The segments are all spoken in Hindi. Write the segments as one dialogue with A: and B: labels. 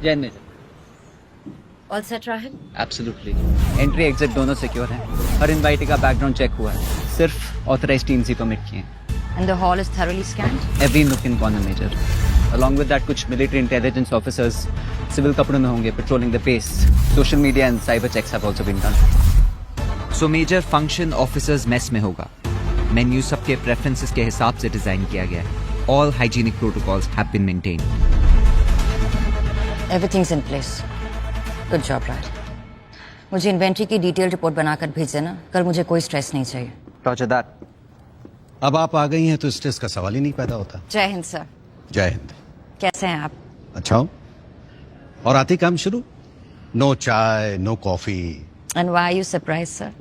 A: Jain major.
B: All set Rahil?
A: Absolutely. Entry exit दोनों सिक्योर हैं। हर इनवाइटी का बैकग्राउंड चेक हुआ है। सिर्फ ऑथराइज्ड टीम्स ही परमिट किए हैं।
B: And the hall is thoroughly scanned?
A: Every nook and corner, Major. Along with that, कुछ military intelligence officers civil कपड़ों में होंगे patrolling the base. Social media and cyber checks have also been done.
C: So major function officers mess में होगा. Menu सबके preferences के हिसाब से डिजाइन किया गया है. All hygienic protocols have been maintained.
B: Everything's in place. Good job, Rahil. मुझे इन्वेंट्री की डिटेल रिपोर्ट बनाकर भेज देना. कल मुझे कोई स्ट्रेस नहीं चाहिए.
A: Roger that.
D: अब आप आ गई हैं तो स्ट्रेस का सवाल ही नहीं पैदा होता।
B: जय हिंद सर।
D: जय हिंद।
B: कैसे हैं आप?
D: अच्छा हो? और आते काम शुरू? No chai, no coffee.
B: And why are you surprised, sir?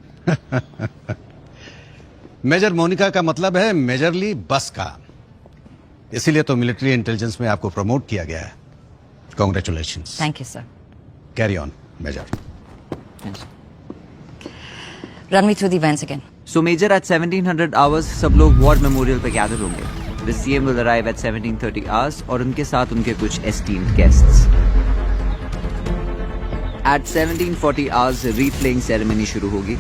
D: Major Monica का मतलब है मेजरली बस का। इसीलिए तो मिलिट्री इंटेलिजेंस में आपको प्रमोट किया गया है। Congratulations.
B: Thank you, sir.
D: Carry on major.
B: Run me through the events again.
C: So major at 1700 hours सब लोग वॉर मेमोरियल पे गैदर होंगे. The CM will arrive at 1730 hours और उनके साथ उनके कुछ esteemed guests. At 1740 hours replaying ceremony शुरू होगी.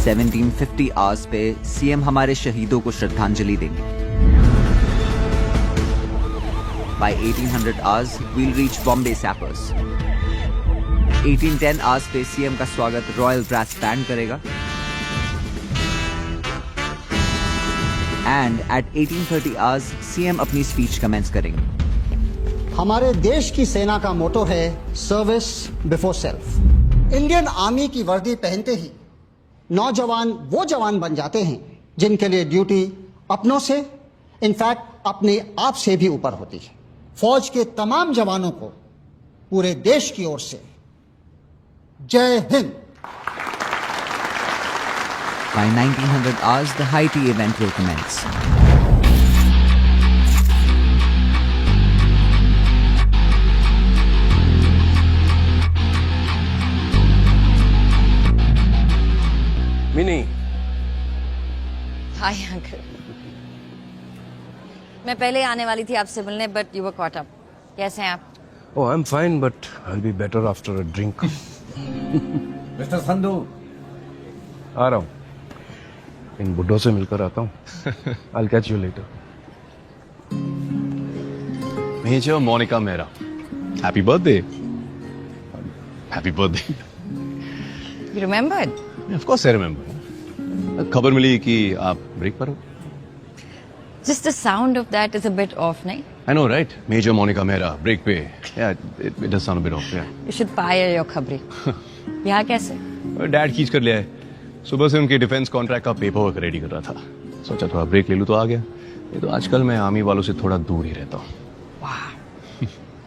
C: 1750 hours पे CM हमारे शहीदों को श्रद्धांजलि देंगे. By 1800 hours, we'll reach Bombay Sappers. 1810 hours पे CM का स्वागत रॉयल ब्रास बैंड करेगा. And at 1830 hours, CM अपनी स्पीच कमेंस करेंगे.
E: हमारे देश की सेना का मोटो है service before self. Indian army की वर्दी पहनते ही नौजवान वो जवान बन जाते हैं जिनके लिए ड्यूटी अपनों से, इनफैक्ट अपने आप से भी ऊपर होती है. फौज के तमाम जवानों को पूरे देश की ओर से जय Hind.
C: By 1900 hours, the high tea event will commence.
F: Mini.
B: Hi, uncle. मैं पहले आने वाली थी आपसे मिलने, but you were caught up. कैसे हैं आप?
F: Oh, I'm fine, but I'll be better after a drink.
D: Mister Sandhu.
F: आ रहा हूँ. इन बुड्ढों से मिलकर आता हूँ. I'll catch you later.
G: Major Monica Mehra. Happy birthday. Happy birthday.
B: You remembered?
G: Of course I remember. खबर मिली कि आप ब्रेक पर हो.
B: Just the sound of that is a bit off, नहीं?
G: I know, right? Major Monica Mehra, break पे. Yeah, it does sound a bit off, yeah.
B: You should fire your खबरी. यहाँ कैसे?
G: डैड खींच कर ले आए. सुबह से उनके डिफेंस कॉन्ट्रैक्ट का पेपर वर्क रेडी कर रहा था. सोचा थोड़ा ब्रेक ले लूं तो आ गया. ये तो आजकल मैं आर्मी वालों से थोड़ा दूर ही रहता हूँ.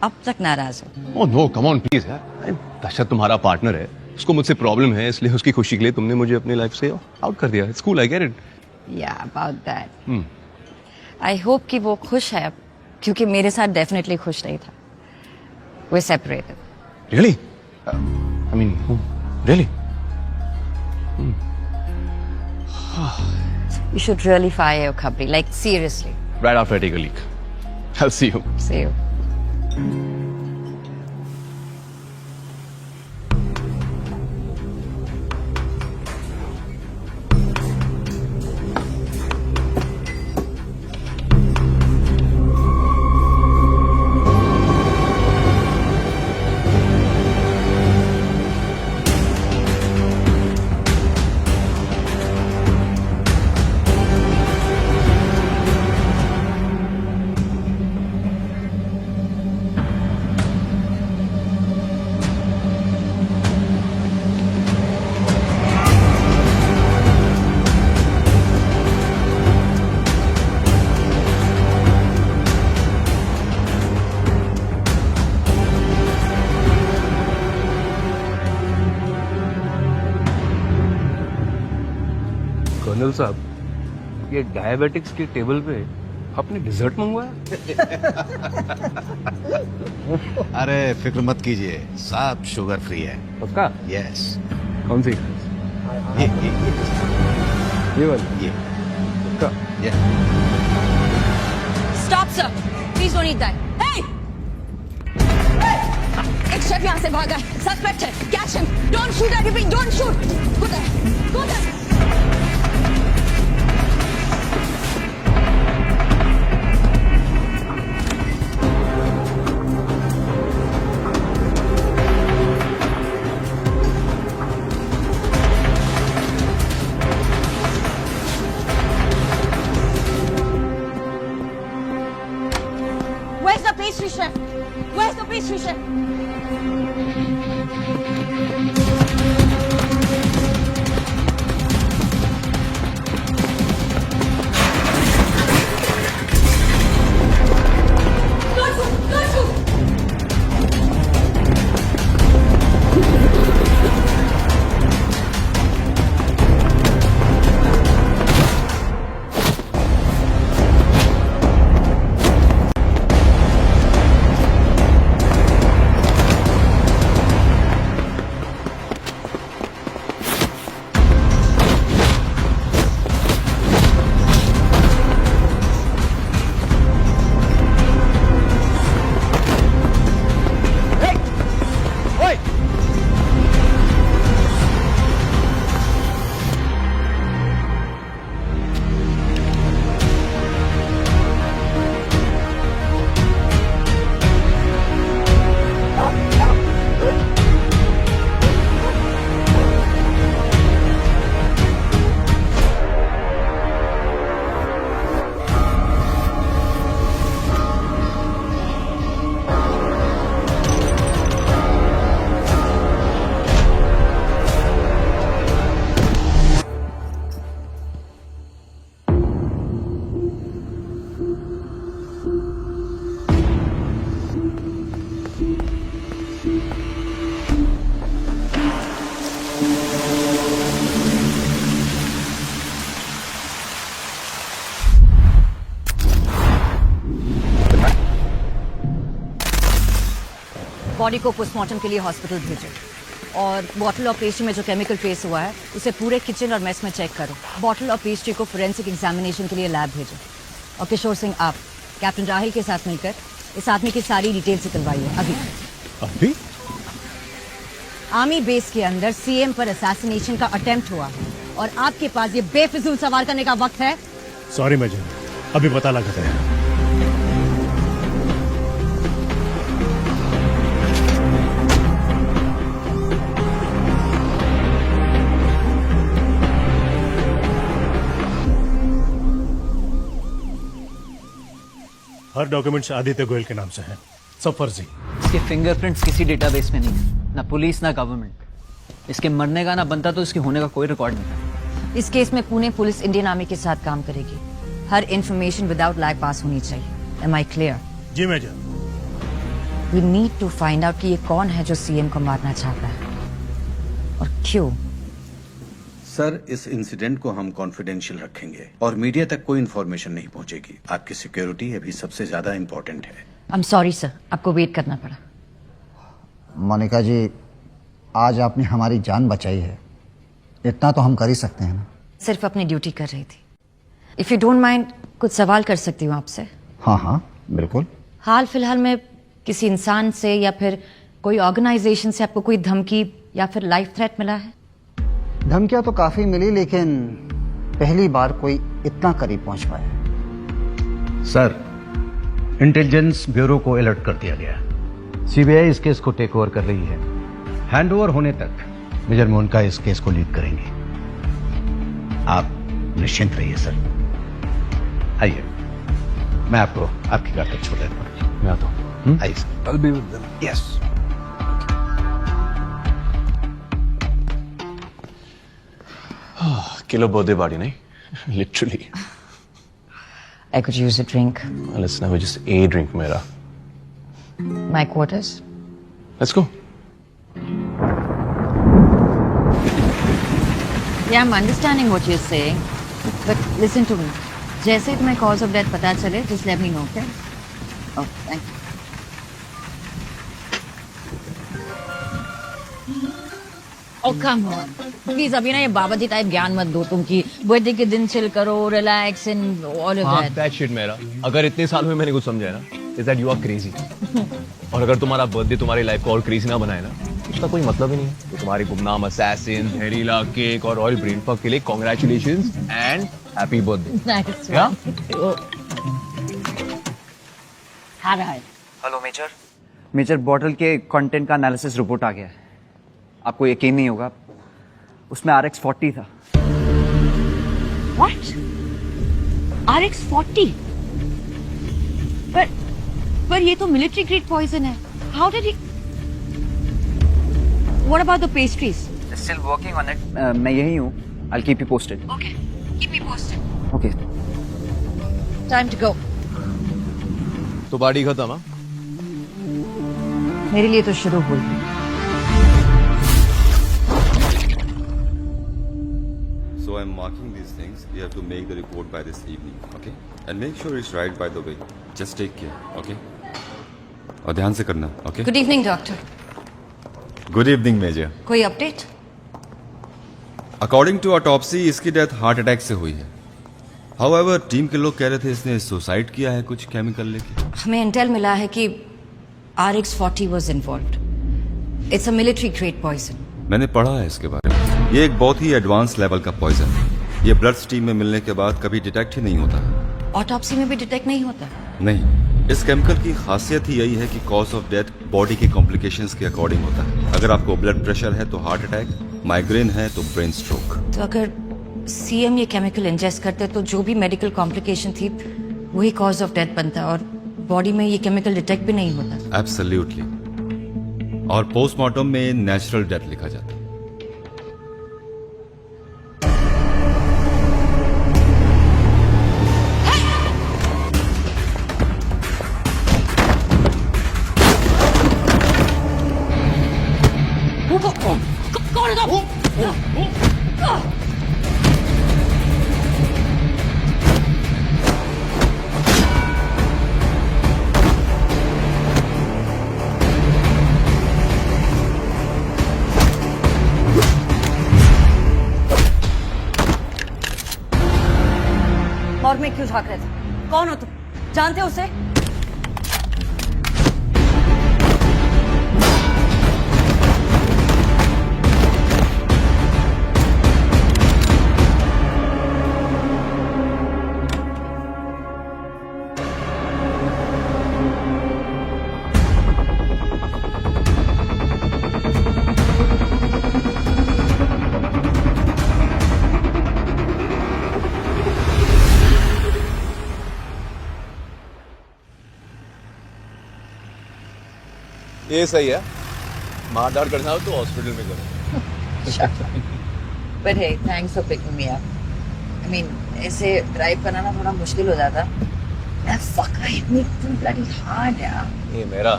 B: अब तक नाराज हो?
G: Oh no, come on, please यार. दशरथ तुम्हारा पार्टनर है. उसको मुझसे प्रॉब्लम है, इसलिए उसकी खुशी के लिए तुमने मुझे अपनी लाइफ से आउट कर दिया. It's cool, I get it.
B: Yeah, about that. I hope कि वो खुश है अब, क्योंकि मेरे साथ डेफिनेटली खुश नहीं था. We're separated.
G: Really? I mean, really?
B: You should really fire your खबरी, like seriously.
G: Right after I take a leak. I'll see you.
B: See you.
F: Colonel साहब, ये डायबिटिक्स के टेबल पे आपने डिजर्ट मंगवाया?
D: अरे फिक्र मत कीजिए, सब शुगर फ्री है.
F: पक्का?
D: यस.
F: कौन सी?
D: ये
F: ये वाली
D: ये
F: का
D: ये
B: Stop, sir. Please don't eat that. Hey! एक शेफ यहाँ से भागा है. Suspect है. Catch him. Don't shoot at him. Don't shoot. Go there. Go there. Where's the pastry chef? Where's the pastry chef? Don't shoot! Don't shoot! Body को पोस्टमार्टम के लिए हॉस्पिटल भेजो और बॉटल ऑफ पेस्ट्री में जो केमिकल ट्रेस हुआ है उसे पूरे किचन और मेस में चेक करो. बॉटल ऑफ पेस्ट्री को फोरेंसिक एग्जामिनेशन के लिए लैब भेजो. और किशोर सिंह, आप कैप्टन राहिल के साथ मिलकर इस आदमी की सारी डिटेल्स निकलवाइए अभी.
F: अभी
B: आर्मी बेस के अंदर सीएम पर असैसिनेशन का अटेम्प्ट हुआ है और आपके पास ये बेफिजूल सवाल करने का वक्त है.
F: सॉरी मेजर, अभी पता लगा है. हर डॉक्यूमेंट्स आदित्य गोयल के नाम से हैं, सब फर्जी.
A: इसके फिंगरप्रिंट्स किसी डेटाबेस में नहीं है, ना पुलिस ना गवर्नमेंट. इसके मरने का ना बनता तो इसके होने का कोई रिकॉर्ड नहीं था.
B: इस केस में पुणे पुलिस इंडियन आर्मी के साथ काम करेगी. हर इंफॉर्मेशन विदाउट लैग पास होनी चाहिए. Am I clear?
F: जी major.
B: We need to find out कि ये कौन है जो सीएम को मारना चाहता है और क्यों.
D: सर, इस इंसिडेंट को हम कॉन्फिडेंशियल रखेंगे और मीडिया तक कोई इन्फॉर्मेशन नहीं पहुंचेगी. आपकी सिक्योरिटी अभी सबसे ज्यादा इम्पोर्टेंट है.
B: आई एम सॉरी सर, आपको वेट करना पड़ा.
E: मोनिका जी, आज आपने हमारी जान बचाई है, इतना तो हम कर ही सकते हैं ना.
B: सिर्फ अपनी ड्यूटी कर रही थी. इफ यू डोंट माइंड कुछ सवाल कर सकती हूँ आपसे?
E: हाँ हाँ बिल्कुल.
B: हाल फिलहाल में किसी इंसान से या फिर कोई ऑर्गेनाइजेशन से आपको कोई धमकी या फिर लाइफ थ्रेट मिला है?
E: धमकियां तो काफी मिली, लेकिन पहली बार कोई इतना करीब पहुंच पाया.
D: सर, इंटेलिजेंस ब्यूरो को अलर्ट कर दिया गया. सीबीआई इस केस को टेक ओवर कर रही है. हैंडओवर होने तक मेजर मोनिका इस केस को लीड करेंगे. आप निश्चिंत रहिए सर. आइए, मैं आपको आपकी कार तक छोड़ देता हूँ.
G: मैं आता हूँ.
D: आइए sir.
F: I'll be with them.
D: Yes.
G: Kilo birthday party नहीं, literally.
B: I could use a drink.
G: Let's have just a drink, मेरा.
B: My quarters.
G: Let's go.
B: Yeah, I'm understanding what you're saying. But listen to me. जैसे ही तुम्हें cause of death पता चले, just let me know, okay? Oh, thank you. Oh, come on. Please अभी ना ये बाबा जी टाइप ज्ञान मत दो तुम की बर्थडे के दिन चिल करो, relax and all of that.
G: That shit मेरा, अगर इतने साल में मैंने कुछ समझा है ना, is that you are crazy. और अगर तुम्हारा बर्थडे तुम्हारी लाइफ को और क्रेजी ना बनाए ना, उसका कोई मतलब ही नहीं है। तो तुम्हारी गुमनाम असैसिन, जहरीला केक और रॉयल ब्रेन फक के लिए congratulations and happy birthday.
B: Nice.
G: क्या?
B: आ रहा है।
A: Hello major. मेजर, बॉटल के कंटेंट का एनालिसिस रिपोर्ट आ गया है। आपको यकीन नहीं होगा, उसमें RX-40 था।
B: What? RX-40? पर ये तो मिलिट्री ग्रेड पॉइजन है। How did he? What about the pastries?
A: Still working on it. मैं यही हूँ। I'll keep you posted.
B: Okay, keep me posted.
A: Okay.
B: Time to go.
G: तो पार्टी खत्म? हाँ,
B: मेरे लिए तो शुरू हुई।
H: So I'm marking these things. You have to make the report by this evening, okay? And make sure it's right by the way. Just take care, okay? और ध्यान से करना, okay?
B: Good evening, doctor.
H: Good evening, Major.
B: कोई अपडेट?
H: According to autopsy, इसकी डेथ हार्ट अटैक से हुई है। However, टीम के लोग कह रहे थे इसने सुसाइड किया है कुछ केमिकल लेके।
B: हमें इंटेल मिला है कि RX-40 was involved. It's a military grade poison.
H: मैंने पढ़ा है इसके बारे में। ये एक बहुत ही एडवांस लेवल का पॉइजन है। ये ब्लड स्ट्रीम में मिलने के बाद कभी डिटेक्ट ही नहीं होता।
B: ऑटोप्सी में भी डिटेक्ट नहीं होता?
H: नहीं, इस केमिकल की खासियत ही यही है कि कॉज ऑफ डेथ बॉडी के कॉम्प्लिकेशंस के अकॉर्डिंग होता है। अगर आपको ब्लड प्रेशर है तो हार्ट अटैक, माइग्रेन है तो ब्रेन स्ट्रोक।
B: तो अगर CM ये केमिकल इंजेस्ट करते तो जो भी मेडिकल कॉम्प्लिकेशन थी वही कॉज ऑफ डेथ बनता और बॉडी में ये केमिकल डिटेक्ट भी नहीं होता।
H: एब्सोल्युटली। और पोस्टमार्टम में नेचुरल डेथ लिखा जाता है।
B: और मैं क्यों झांक रहे थे? कौन हो तुम? जानते हो उसे?
G: ये सही है। मारदार करना हो तो हॉस्पिटल में करो।
B: But hey, thanks for picking me up. I mean, ऐसे ड्राइव करना ना थोड़ा मुश्किल हो जाता। Fuck, I hit me too bloody hard, यार।
G: ये मेरा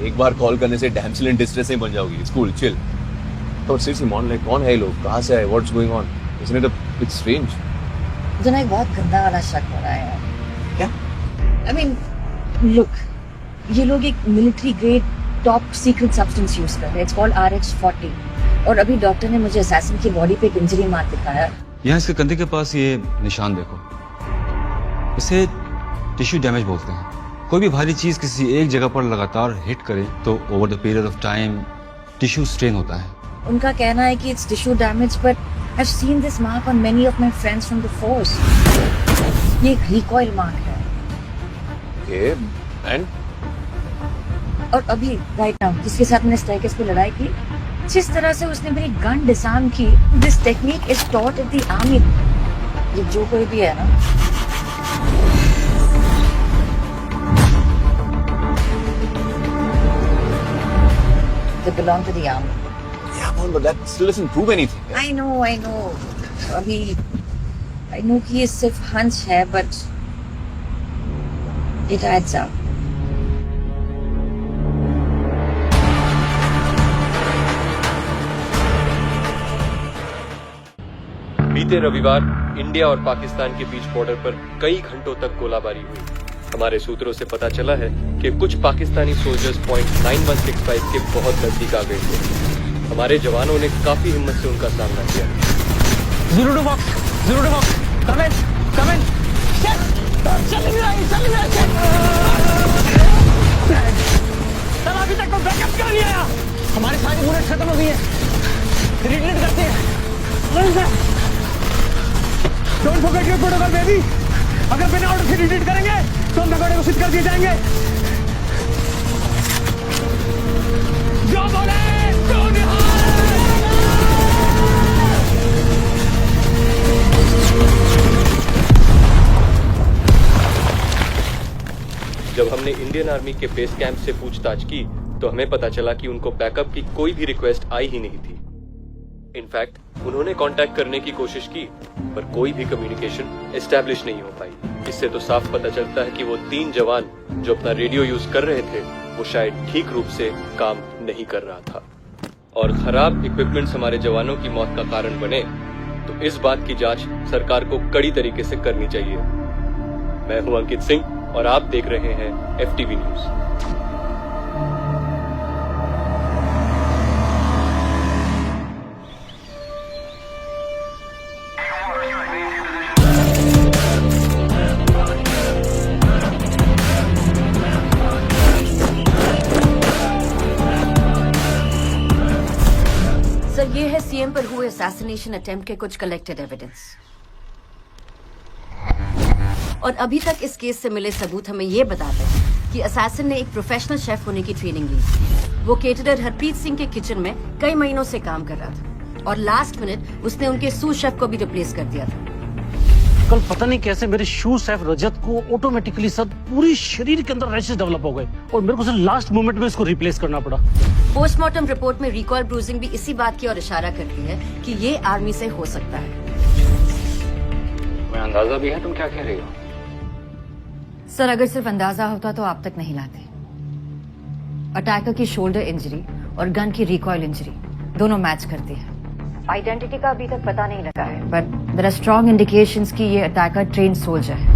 G: एक बार कॉल करने से डैमसेल इन डिस्ट्रेस नहीं बन जाओगी। Cool, chill. तो सीरियसली मॉन, लाइक कौन है ये लोग? कहाँ से आए? What's going on? इसने तो इट्स स्ट्रेंज।
B: मुझे ना एक बहुत गंदा वाला शक हो रहा है यार।
G: क्या?
B: I mean, look, ये लोग एक military grade top secret substance use कर रहे हैं। इट्स कॉल्ड RX-40 और अभी डॉक्टर ने मुझे असैसिन की बॉडी पे एक इंजरी मार्क दिखाया।
H: यहाँ इसके कंधे के पास ये निशान देखो, इसे टिश्यू डैमेज बोलते हैं। कोई भी भारी चीज किसी एक जगह पर लगातार हिट करे तो over the period of time tissue strain होता है।
B: उनका कहना है कि it's tissue damage, but I have seen this mark on many of my friends from the force. ये एक रिकॉइल मार्क है।
G: ये एंड
B: और अभी राइट नाउ जिसके साथ मैंने स्टेयरकेस पे लड़ाई की, जिस तरह से उसने मेरी गन डिसआर्म की, this technique is taught in the army. ये जो कोई भी है ना, they belong to the army.
G: yeah, but that still doesn't prove anything.
B: I know. अभी I know कि ये सिर्फ हंच है, but it adds up.
I: बीते रविवार इंडिया और पाकिस्तान के बीच बॉर्डर पर कई घंटों तक गोलाबारी हुई। हमारे सूत्रों से पता चला है कि कुछ पाकिस्तानी सोल्जर्स पॉइंट 9165 के बहुत नजदीक आ गए थे। हमारे जवानों ने काफी हिम्मत से उनका सामना किया।
E: अभी तक तो बैकअप क्यों नहीं आया? हमारी सारी बुलेट खत्म हो गई है। रिट्रीट करते हैं। Don't forget your protocol baby. अगर बिना ऑर्डर से रिट्रीट करेंगे तो हम भगोड़े घोषित कर दिए जाएंगे। जो बोले तो
I: जब हमने इंडियन आर्मी के बेस कैंप से पूछताछ की तो हमें पता चला कि उनको बैकअप की कोई भी रिक्वेस्ट आई ही नहीं थी। इनफैक्ट उन्होंने कांटेक्ट करने की कोशिश की पर कोई भी कम्युनिकेशन एस्टैब्लिश नहीं हो पाई। इससे तो साफ पता चलता है कि वो 3 जवान जो अपना रेडियो यूज कर रहे थे वो शायद ठीक रूप से काम नहीं कर रहा था। और खराब इक्विपमेंट्स हमारे जवानों की मौत का कारण बने तो इस बात की जांच सरकार को कड़ी तरीके से करनी चाहिए। मैं हूं अंकित सिंह और आप देख रहे हैं FTV न्यूज।
B: सर, ये है सीएम पर हुए असैसिनेशन अटेम्प्ट के कुछ कलेक्टेड एविडेंस। और अभी तक इस केस से मिले सबूत हमें ये बताते हैं कि असैसिन ने एक प्रोफेशनल शेफ होने की ट्रेनिंग ली। वो केटरर हरप्रीत सिंह के किचन में कई महीनों से काम कर रहा था और लास्ट मिनट उसने उनके सूस शेफ को भी रिप्लेस कर दिया था।
J: कल पता नहीं कैसे मेरे शू शेफ रजत को ऑटोमेटिकली सब पूरी शरीर के अंदर रैशेस डेवलप हो गए और मेरे को सिर्फ लास्ट मोमेंट में इसको रिप्लेस करना पड़ा।
B: पोस्टमार्टम रिपोर्ट में रिकॉल ब्रूजिंग भी इसी बात की ओर इशारा करती है कि ये आर्मी से हो सकता है।
D: मैं अंदाजा भी है तुम क्या कह रही हो?
B: सर, अगर सिर्फ अंदाजा होता तो आप तक नहीं लाते। अटैकर की शोल्डर इंजरी और गन की रिकॉइल इंजरी दोनों मैच करती है। आइडेंटिटी का अभी तक पता नहीं लगा है but there are strong indications कि ये अटैकर ट्रेन सोल्जर है।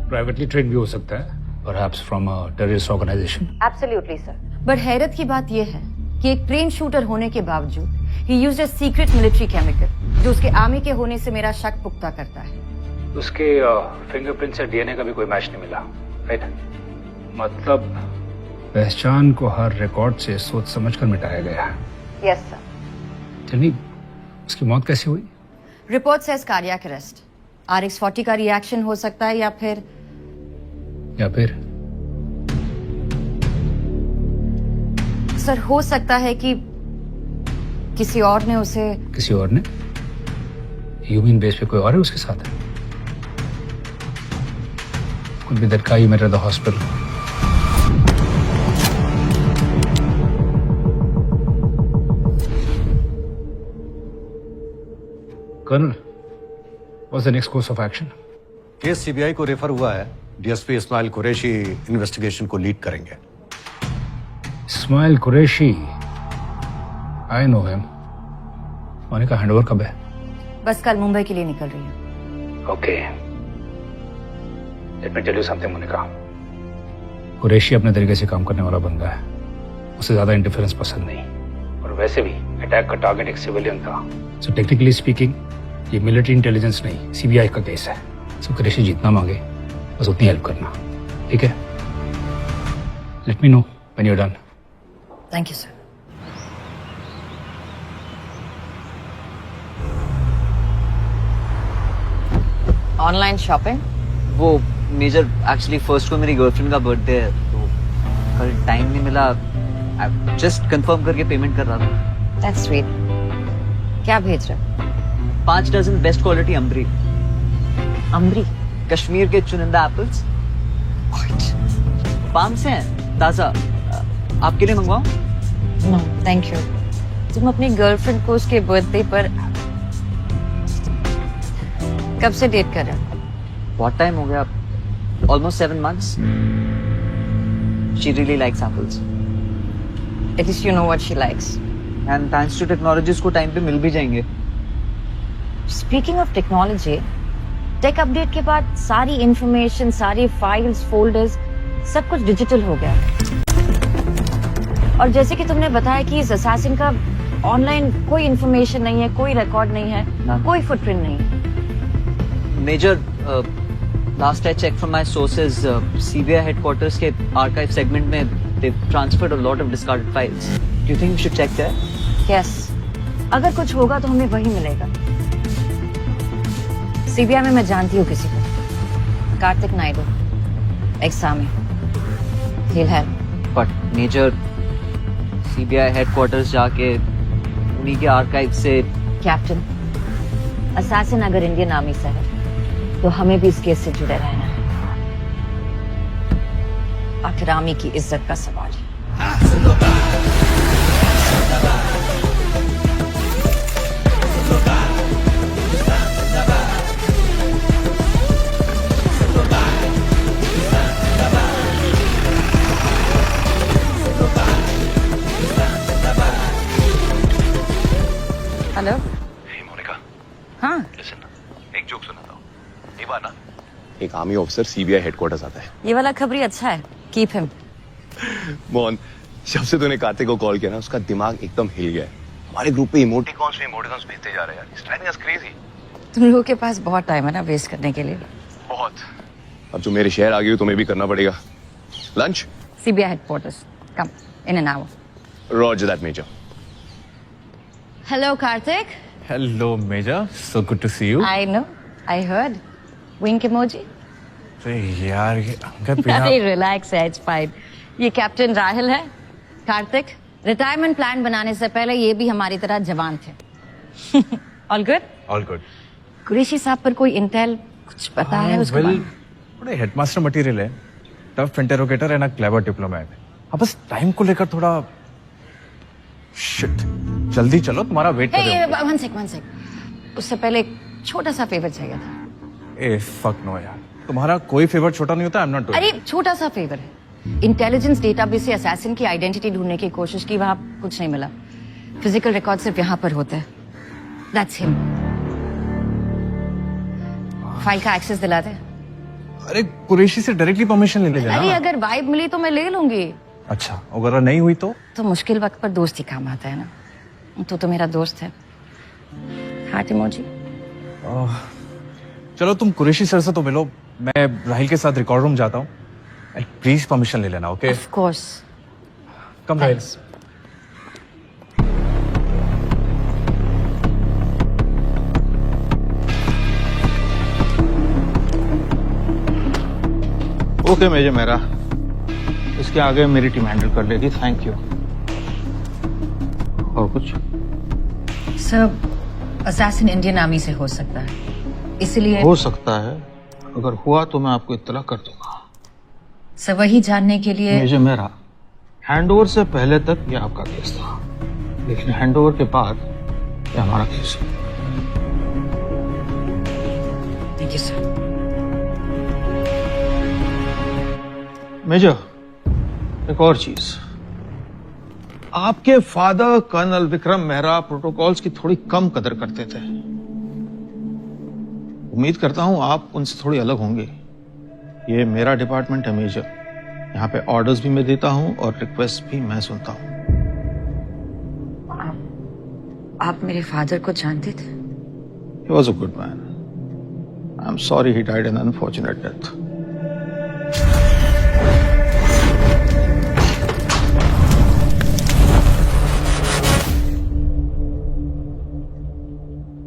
J: प्राइवेटली ट्रेन भी हो सकता है, perhaps from a terrorist organisation.
B: Absolutely sir. But हैरत की बात यह है कि एक ट्रेन शूटर होने के बावजूद ही used a secret military chemical जो उसके आर्मी के होने से मेरा शक पुख्ता करता है।
J: उसके फिंगरप्रिंट से डीएनए का भी कोई मैच नहीं मिला, राइट? मतलब पहचान को हर रिकॉर्ड से सोच समझकर मिटाया गया।
B: Yes sir.
J: चलिए, उसकी मौत कैसे हुई?
B: Report says cardiac arrest. RX-40 का रिएक्शन हो सकता है या फिर सर हो सकता है कि किसी और ने उसे।
J: किसी और ने? ह्यूमन बेस पे कोई और है उसके साथ? Could be that guy you met at the hospital. Colonel, what's the next course of action?
D: Case CBI को रेफर हुआ है। डीएसपी इस्माइल कुरैशी इन्वेस्टिगेशन को लीड करेंगे।
J: Ismail Qureshi, I know him. Monica handover कब है?
B: बस कल मुंबई के लिए निकल रही है।
J: Okay. Let me tell you something, Monika. Qureshi अपने तरीके से काम करने वाला बंदा है। उसे ज्यादा इंटरफेरेंस पसंद नहीं और वैसे भी अटैक का टारगेट एक सिविलियन था। सो टेक्निकली स्पीकिंग ये मिलिट्री इंटेलिजेंस नहीं सीबीआई का केस है। सो कुरैशी जितना मांगे बस उतनी हेल्प करना, ठीक है? Let me know when you are done.
B: Thank you sir. Online shopping?
A: वो मेजर एक्चुअली फर्स्ट को मेरी गर्लफ्रेंड का बर्थडे है तो कल टाइम नहीं मिला। जस्ट कंफर्म करके पेमेंट कर रहा था।
B: That's sweet. क्या भेज रहे?
A: 5 dozen best quality Ambri.
B: Ambri?
A: Kashmir के चुनिंदा एप्पल्स। फार्म से हैं, ताजा। आपके लिए मंगवाऊं?
B: No thank you. तुम अपनी गर्लफ्रेंड को उसके बर्थडे पर कब से डेट कर रहे हो?
A: बहुत टाइम हो गया, almost 7 months। She really likes apples।
B: At least you know what she likes।
A: And thanks to technology उसको टाइम पे मिल भी जाएंगे।
B: Speaking of technology, take update के बाद सारी इंफॉर्मेशन, सारी फाइल्स, फोल्डर्स सब कुछ डिजिटल हो गया। और जैसे कि तुमने बताया कि इस असैसिन का ऑनलाइन कोई इंफॉर्मेशन नहीं है, कोई रिकॉर्ड नहीं है, कोई फुटप्रिंट नहीं है।
A: Major, last I checked from my sources, CBI headquarters के archive segment में they've transferred a lot of discarded files. Do you think we should check there?
B: Yes, अगर कुछ होगा तो हमें वही मिलेगा। सीबीआई में मैं जानती हूँ किसी को, Kartik Naidu, एक्सामी, he'll help.
A: But Major, CBI headquarters जाके उन्हीं के archive से
B: कैप्टन, असैसिन अगर इंडियन आर्मी से है तो हमें भी इस केस से जुड़े रहना है। आखिर आर्मी की इज्जत का सवाल है। हेलो
G: मोनिका,
B: हाँ
G: एक जोक सुनाता हूँ। एक बार ना एक आर्मी ऑफिसर सीबीआई हेडक्वार्टर्स आता है।
B: ये वाला खबरी अच्छा है, कीप हिम।
G: मोहन, जब से तूने कार्तिक को कॉल किया ना, उसका दिमाग एकदम हिल गया है। हमारे ग्रुप पे इमोटिकॉन्स भेजते जा रहे हैं यार। It's driving us crazy।
B: तुम लोगों के पास बहुत टाइम है ना वेस्ट करने के लिए।
G: बहुत। अब जो मेरे शहर आ गई हो तुम्हें भी करना पड़ेगा। Lunch?
B: CBI headquarters, come in an hour.
G: Roger that, Major।
B: Hello Kartik.
G: Hello, Major। So good to see you।
B: I know, I heard. Wink emoji?
G: यार ये अंगद
B: अरे रिलैक्स है, इट्स फाइन। ये कैप्टन राहुल है। कार्तिक, रिटायरमेंट प्लान बनाने से पहले ये भी हमारी तरह जवान थे। All good?
G: All good.
B: Qureshi साहब पर कोई इंटेल कुछ पता है उसके बारे में?
K: थोड़े हेडमास्टर मटेरियल है, टफ इंटरोगेटर एंड क्लेवर डिप्लोमैट। हाँ, बस टाइम को लेकर थोड़ा शिट। जल्दी चलो, तुम्हारा वेट कर रहे हैं।
B: One sec. उससे पहले एक छोटा सा फेवर चाहिए था।
K: ए फक नो यार, तुम्हारा कोई फेवर छोटा नहीं होता। I am not doing.
B: अरे छोटा सा फेवर है। इंटेलिजेंस डेटाबेस से असैसिन की आइडेंटिटी ढूंढने की कोशिश की, वहां कुछ नहीं मिला। फिजिकल रिकॉर्ड सिर्फ यहाँ पर होते हैं। That's him. फाइल का एक्सेस दिला दे।
K: अरे कुरैशी से डायरेक्टली परमिशन ले लेना।
B: अरे अगर वाइब मिली तो मैं ले लूंगी।
K: अच्छा, अगर नहीं हुई तो
B: मुश्किल वक्त पर दोस्त ही काम आता है ना। तो मेरा दोस्त है। Heart emoji.
K: चलो तुम कुरैशी सर से तो मिलो, मैं राहिल के साथ रिकॉर्ड रूम जाता हूँ। प्लीज परमिशन ले लेना, okay?
B: Of course.
K: Come Rahil.
L: Okay major मेरा, इसके आगे मेरी टीम हैंडल कर लेगी। Thank you. और कुछ?
B: सर, असैसिन इंडियन आर्मी से हो सकता है, इसलिए
L: हो सकता है। अगर हुआ तो मैं आपको इत्तला कर दूंगा।
B: सर, वही जानने के लिए
L: मेजर मेरा, हैंडओवर से पहले तक ये आपका केस था, लेकिन हैंडओवर के बाद ये हमारा केस है।
B: Thank you sir.
L: मेजर, एक और चीज, आपके father colonel Vikram Mehra protocols की थोड़ी कम कदर करते थे। उम्मीद करता हूं आप उनसे थोड़ी अलग होंगे। ये मेरा डिपार्टमेंट है मेजर, यहाँ पे ऑर्डर्स भी मैं देता हूं और रिक्वेस्ट भी मैं सुनता हूं।
B: आप मेरे फादर को जानते थे?
L: He was a good man. I'm sorry he died an unfortunate death.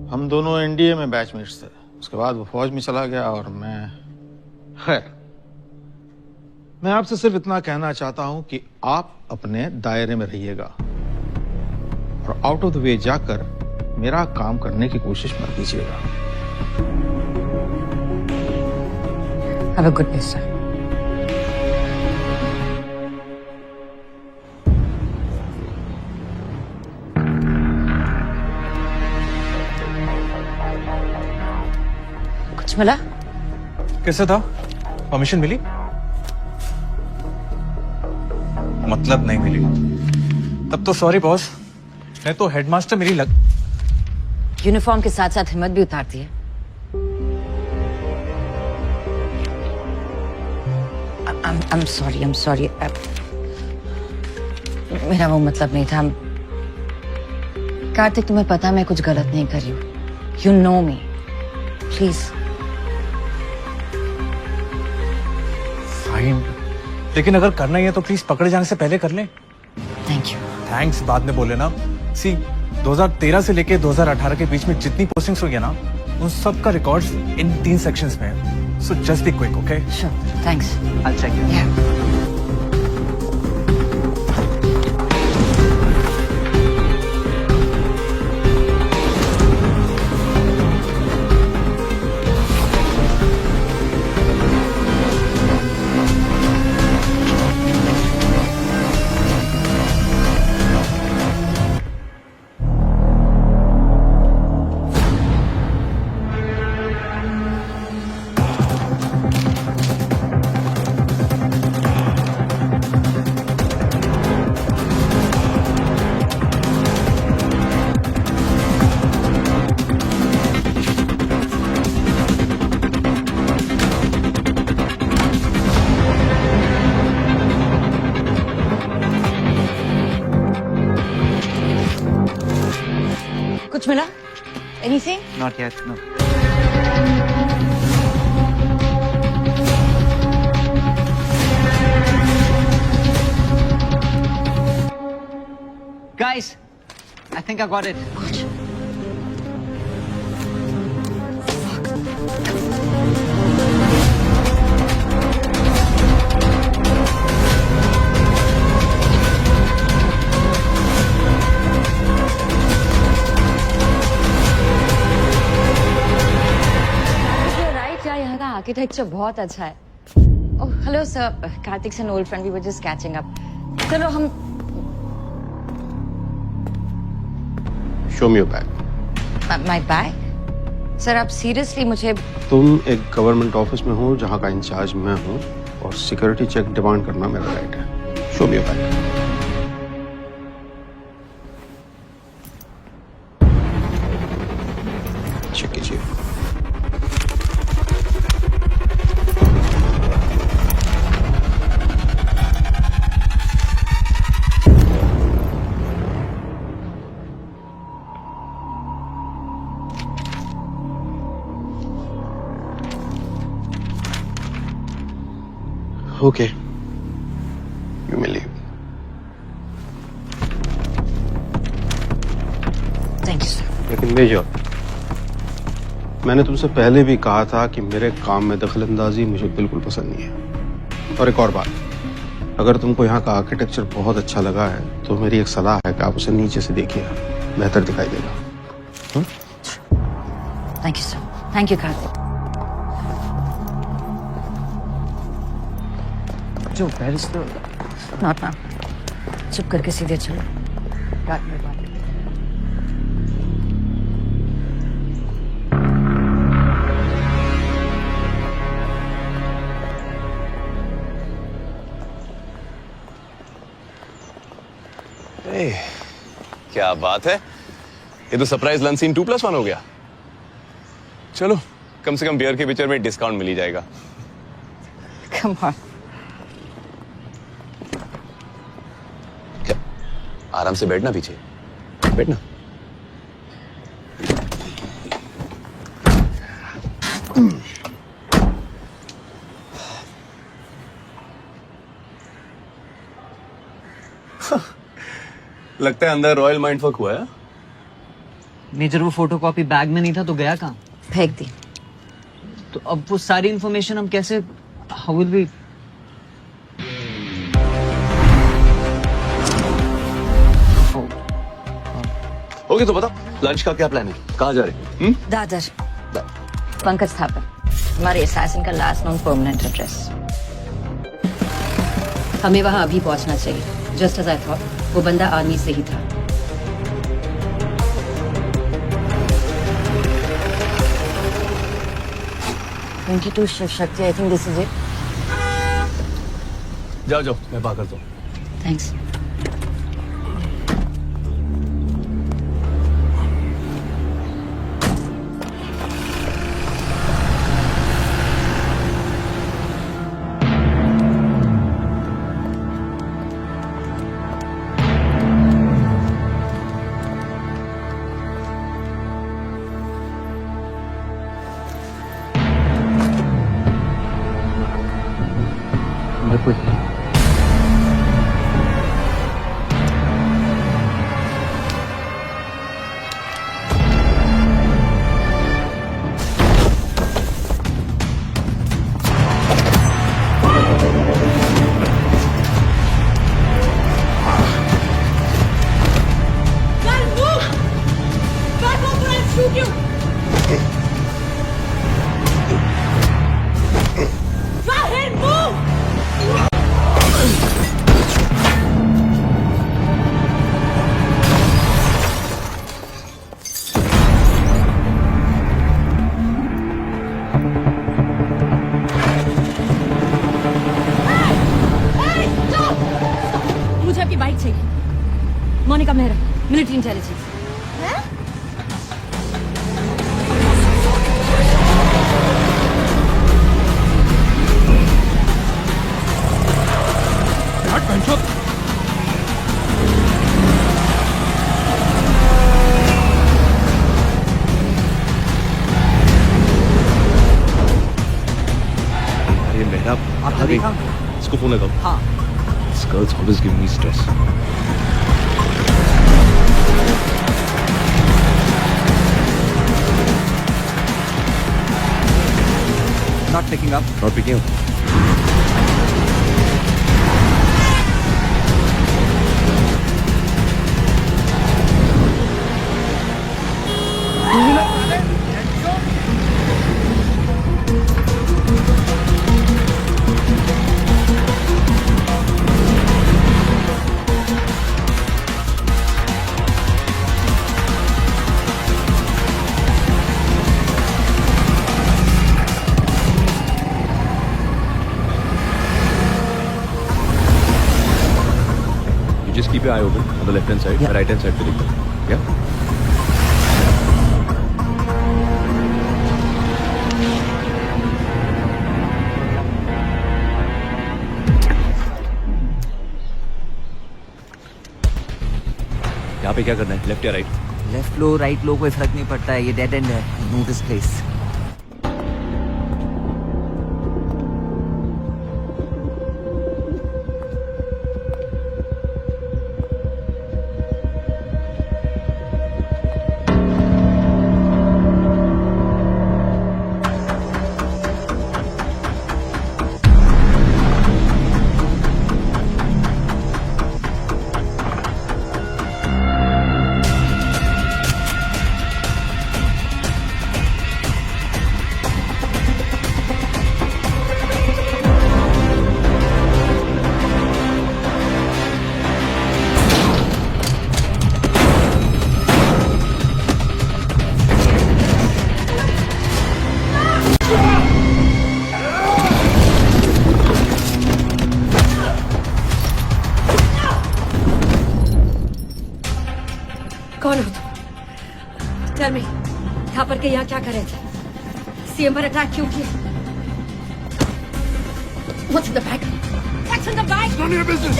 L: हम दोनों एनडीए में बैचमेट्स थे। उसके बाद वो फौज में चला गया और मैं, खैर, मैं आपसे सिर्फ इतना कहना चाहता हूं कि आप अपने दायरे में रहिएगा और आउट ऑफ द वे जाकर मेरा काम करने की कोशिश मत कीजिएगा।
B: Have a good day, sir. कुछ मिला?
K: किससे था? परमिशन मिली? मतलब नहीं मिली। तब तो सॉरी बॉस, नहीं तो हेडमास्टर मेरी
B: यूनिफॉर्म के साथ साथ हिम्मत भी उतारती है। I'm sorry. मेरा वो मतलब नहीं था। कार्तिक, तुम्हें पता मैं कुछ गलत नहीं कर रही हूँ। You know me, please.
K: Fine, लेकिन अगर करना ही है तो प्लीज पकड़े जाने से पहले कर लें।
B: Thank you.
K: थैंक्स बाद में बोले ना। सी 2013 से लेके 2018 के बीच में जितनी पोस्टिंग्स हुई है ना, उन सब का रिकॉर्ड्स इन 3 सेक्शंस में है। So just be quick, okay?
B: Sure, thanks.
A: I'll check it.
B: Yeah. कुछ मिला? Anything?
A: Not yet, no. Guys, I think I got it.
B: Right यार, यहाँ का आर्किटेक्चर बहुत अच्छा है। ओह हेलो सर, कार्तिक से old friend, we were just catching up. चलो हम
F: show me your bag.
B: My bag? Sir आप सीरियसली मुझे?
F: तुम एक गवर्नमेंट ऑफिस में हो जहां का इंचार्ज मैं हूं, और सिक्योरिटी चेक डिमांड करना मेरा राइट है। Show me your bag. Check कीजिए। Okay. You may leave.
B: Thank you sir.
F: लेकिन मेजर, मैंने तुमसे पहले भी कहा था कि मेरे काम में दखलंदाजी मुझे बिल्कुल पसंद नहीं है। और एक और बात, अगर तुमको यहाँ का आर्किटेक्चर बहुत अच्छा लगा है तो मेरी एक सलाह है कि आप उसे नीचे से देखिए, बेहतर दिखाई देगा।
B: Thank you sir. Thank you Kartik.
A: जो पेरिस तो
B: नॉट मैम, चुप करके सीधे चलो।
G: क्या बात है, ये तो सरप्राइज लंच सीन 2+1 हो गया। चलो, कम से कम बियर के पिक्चर में डिस्काउंट मिल ही जाएगा।
B: Come on.
G: आराम से बैठना, पीछे बैठना। लगता है अंदर रॉयल माइंडफक हुआ है।
A: मेजर वो फोटोकॉपी बैग में नहीं था तो गया कहाँ?
B: फेंक दी।
A: तो अब वो सारी इंफॉर्मेशन हम कैसे, हाउ विल वी?
G: ओके, तो बता लंच का क्या प्लान है, कहाँ जा रहे?
B: दादर, पंकज थापर, हमारे असैसिन का लास्ट नोन परमानेंट एड्रेस। हमें वहां अभी पहुंचना चाहिए। जस्ट एज आई थॉट, वो बंदा आर्मी से ही था। Shiv Shakti, I think this is it.
G: जाओ जाओ, मैं बात करता हूँ।
B: Thanks. Monica Mehra, military intelligence.
G: अरे मेहरा,
A: आपने देखा?
G: इसको फोन लगाओ।
A: हाँ।
G: This girl's always giving me stress.
C: Not picking up.
G: Not picking up. You just keep your eye open on the left hand side, the right hand side. Yeah. यहाँ पे क्या करना है? लेफ्ट या राइट?
C: लेफ्ट लो राइट लो कोई फर्क नहीं पड़ता है, ये डेड एंड है। No this place.
B: कौन हो तुम? टेल मी, यहाँ पर के यहाँ क्या कर रहे थे? सीएम पर अटैक क्यों किया? What's in the bag? What's in the bag? It's none of your business.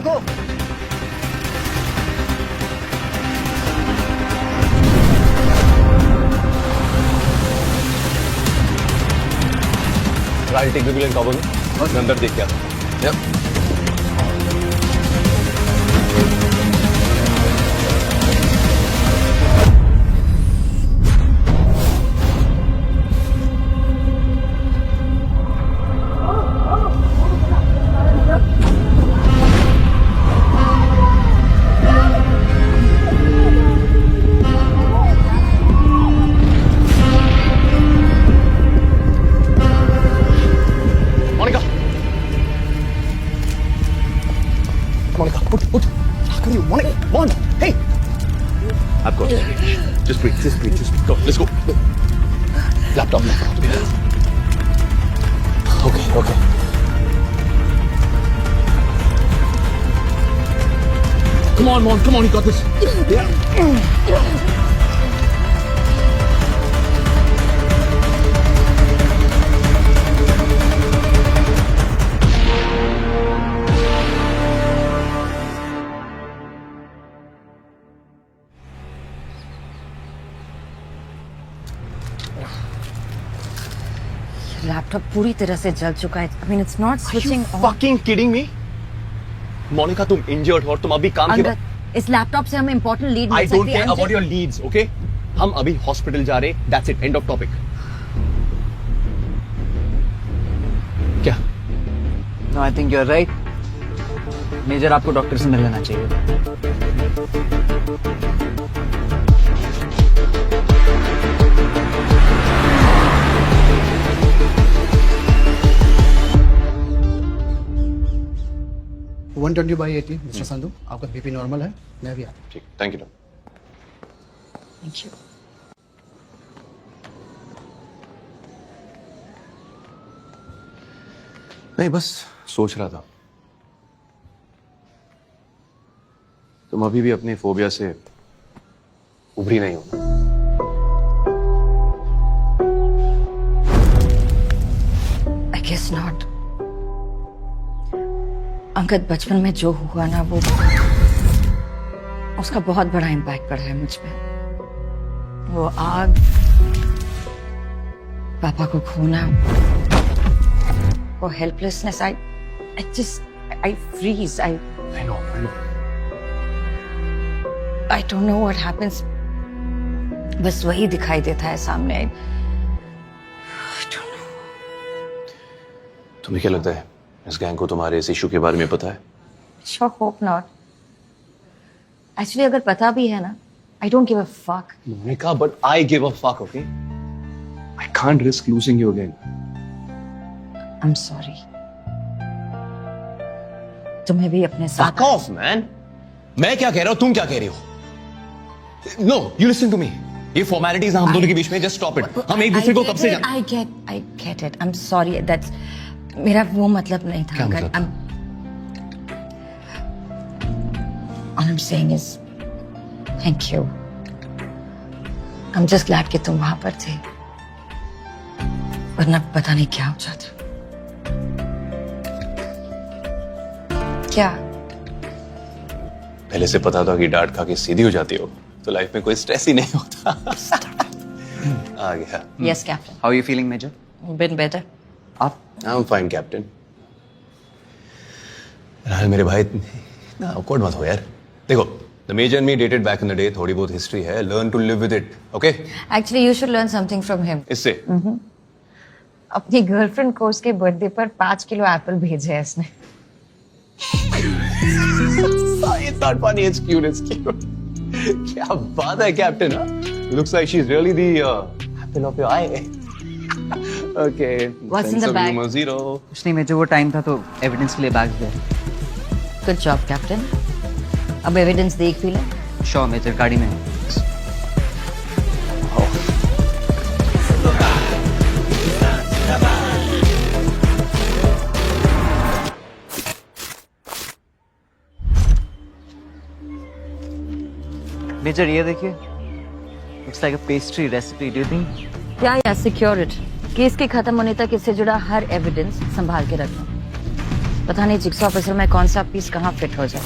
E: go.
G: I'll take the wheel and cover me. मैं अंदर देख के आता हूँ. Yep. I've got it. Just breathe. Go, let's go. Laptop. Okay. Come on, you got this. Yeah.
B: Laptop पूरी तरह से जल चुका है. I mean, it's not switching on.
G: Fucking kidding me? Monika तुम इंजर्ड हो और तुम अभी काम के
B: अंगद, इस लैपटॉप से हमें इंपॉर्टेंट लीड
G: आई
B: मिल
G: डोंट
B: सकती
G: केयर
B: है।
G: About your leads, okay? हम अभी हॉस्पिटल जा रहे, that's it, end of topic. क्या?
A: No, I think you are right. Major, आपको डॉक्टर से मिल लेना चाहिए।
E: वन 120/80 मिस्टर संधू, आपका बीपी नॉर्मल है। मैं भी आता
G: ठीक, थैंक यू।
B: Thank you.
G: नहीं, बस सोच रहा था तुम अभी भी अपनी फोबिया से उभरी नहीं हो।
B: I guess not. अंगद, बचपन में जो हुआ ना, वो उसका बहुत बड़ा इम्पैक्ट पड़ा है मुझ पे। वो आग, पापा को खोना, वो helplessness, I freeze, I don't know what happens. बस वही दिखाई देता है सामने। I don't know.
G: तुम्हें क्या लगता है इस गैंग को तुम्हारे इस इशू के बारे में पता है?
B: Sure hope not. Actually, अगर पता भी है ना, I don't give a fuck.
G: Monika, but I give a fuck, okay? I can't risk losing you again.
B: I'm sorry. तुम्हें भी अपने साथ।
G: Fuck off, man. मैं क्या कह रहा हूँ, तुम क्या कह रही हो? No, you listen to me. ये formalities हैं हम दोनों के बीच में, just stop it. हम एक दूसरे को कब से जानते?
B: I get it. I'm sorry. That's मेरा वो मतलब नहीं था।
G: क्या मतलब?
B: All I'm saying is thank you. I'm just glad कि तुम वहां पर थे, वरना पता नहीं क्या हो जाता। क्या?
G: पहले से पता था कि डांट खा के सीधी हो जाती हो तो लाइफ में कोई स्ट्रेस ही नहीं होता। आ गया।
B: Yes, Captain.
A: How are you feeling major?
B: Been better.
A: आप?
G: I'm fine, Captain. राहुल मेरे भाई, इतना awkward मत हो यार। देखो, the major and me dated back in the day, थोड़ी बहुत history है, learn to live with it, okay?
B: Actually, you should learn something from him.
G: इससे?
B: अपनी गर्लफ्रेंड को उसके बर्थडे पर 5 किलो एप्पल भेजे है इसने।
G: It's not funny, it's cute, it's cute. क्या बात है, Captain? Looks like she's really the apple of your eye. Okay.
B: What's in
G: sense
B: the
G: of
B: bag?
G: humor, 0.
A: कुछ नहीं मेजर, वो टाइम था तो एविडेंस के लिए बैग दे।
B: Good job, Captain. अब एविडेंस देख भी ले।
A: श्योर मेजर, गाड़ी में है। मेजर, ये देखिए, looks like a pastry recipe. Do you think?
B: या सिक्योर इट। केस के खत्म होने तक इससे जुड़ा हर एविडेंस संभाल के रखना। पता नहीं जिक्सॉ ऑफिसर में कौन सा पीस कहाँ फिट हो जाए।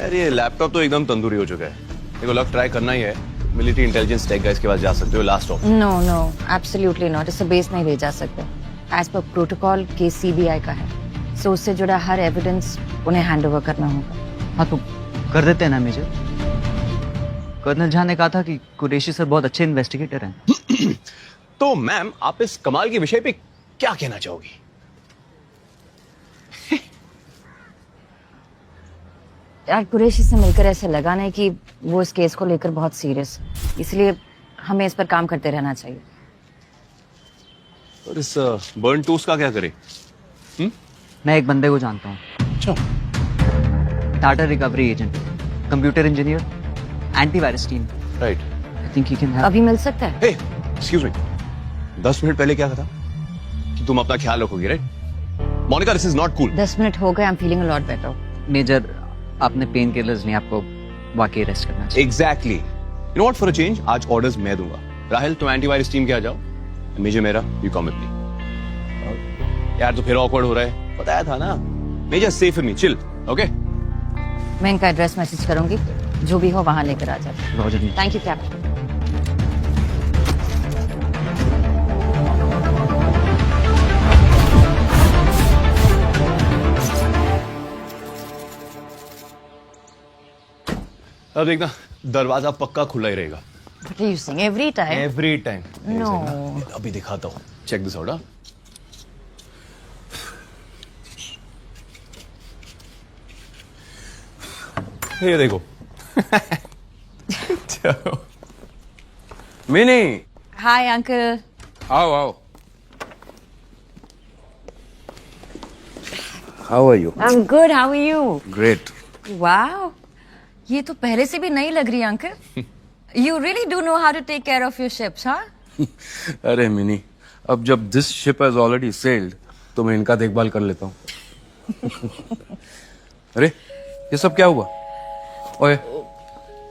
G: यार ये लैपटॉप तो एकदम तंदूरी हो चुका है। देखो, लक ट्राई करना ही है। मिलिट्री इंटेलिजेंस टेक गाइस के पास जा सकते हो, last off.
B: No no, absolutely not. इससे बेस नहीं ले जा सकते। As per protocol case CBI का है, सो उससे जुड़ा हर एविडेंस उन्हें हैंडओवर करना होगा।
A: हाँ, तो कर देते हैं ना मेजर। कर्नल झा ने कहा था कि कुरैशी सर बहुत अच्छे इन्वेस्टिगेटर हैं।
G: तो मैम, आप इस कमाल के विषय पे क्या कहना चाहोगी?
B: यार, कुरैशी से मिलकर ऐसे लगा नहीं कि वो इस केस को लेकर बहुत सीरियस, इसलिए हमें इस पर काम करते रहना चाहिए।
G: और इस बर्न टूस का क्या करें?
A: मैं एक बंदे को जानता हूँ।
G: अच्छा।
A: Data recovery agent, computer engineer, antivirus team.
G: Right.
A: I think he can help.
B: अभी मिल सकता है?
G: हे, एक्सक्यूज मी, 10 मिनट पहले क्या था कि तुम अपना ख्याल रखोगी, right? Monica, this is not cool.
B: 10 minute हो गए, I am feeling a lot better.
A: Major, आपने पेन किलर्स नहीं, आपको वाकई रेस्ट करना चाहिए।
G: Exactly. You know what, for a change आज ऑर्डर्स मैं दूंगा। राहुल, तुम एंटीवायरस टीम के आ जाओ, मेजर मेरा, यू कम विद मी। यार तो फिर ऑकवर्ड हो रहा है, बताया था ना। Major safe with me, chill, okay?
B: मैं इनका एड्रेस मैसेज करूंगी, जो भी हो वहां लेकर आ जाए।
A: रॉजर।
B: Thank you captain.
G: अब देखना दरवाजा पक्का खुला ही रहेगा
B: What are you saying? Every time?
G: Every time.
B: No.
G: अभी दिखाता हूँ, चेक दिस आउट। ये देखो। चलो मिनी,
B: Hi, uncle.
G: आओ आओ। How are you?
B: I'm good. How are you?
G: Great.
B: Wow. ये तो पहले से भी नई लग रही है uncle. You really do know how to take care of your ships, huh?
H: अरे मिनी, अब जब this ship has already sailed तो मैं इनका देखभाल कर लेता हूँ। अरे ये सब क्या हुआ? ओए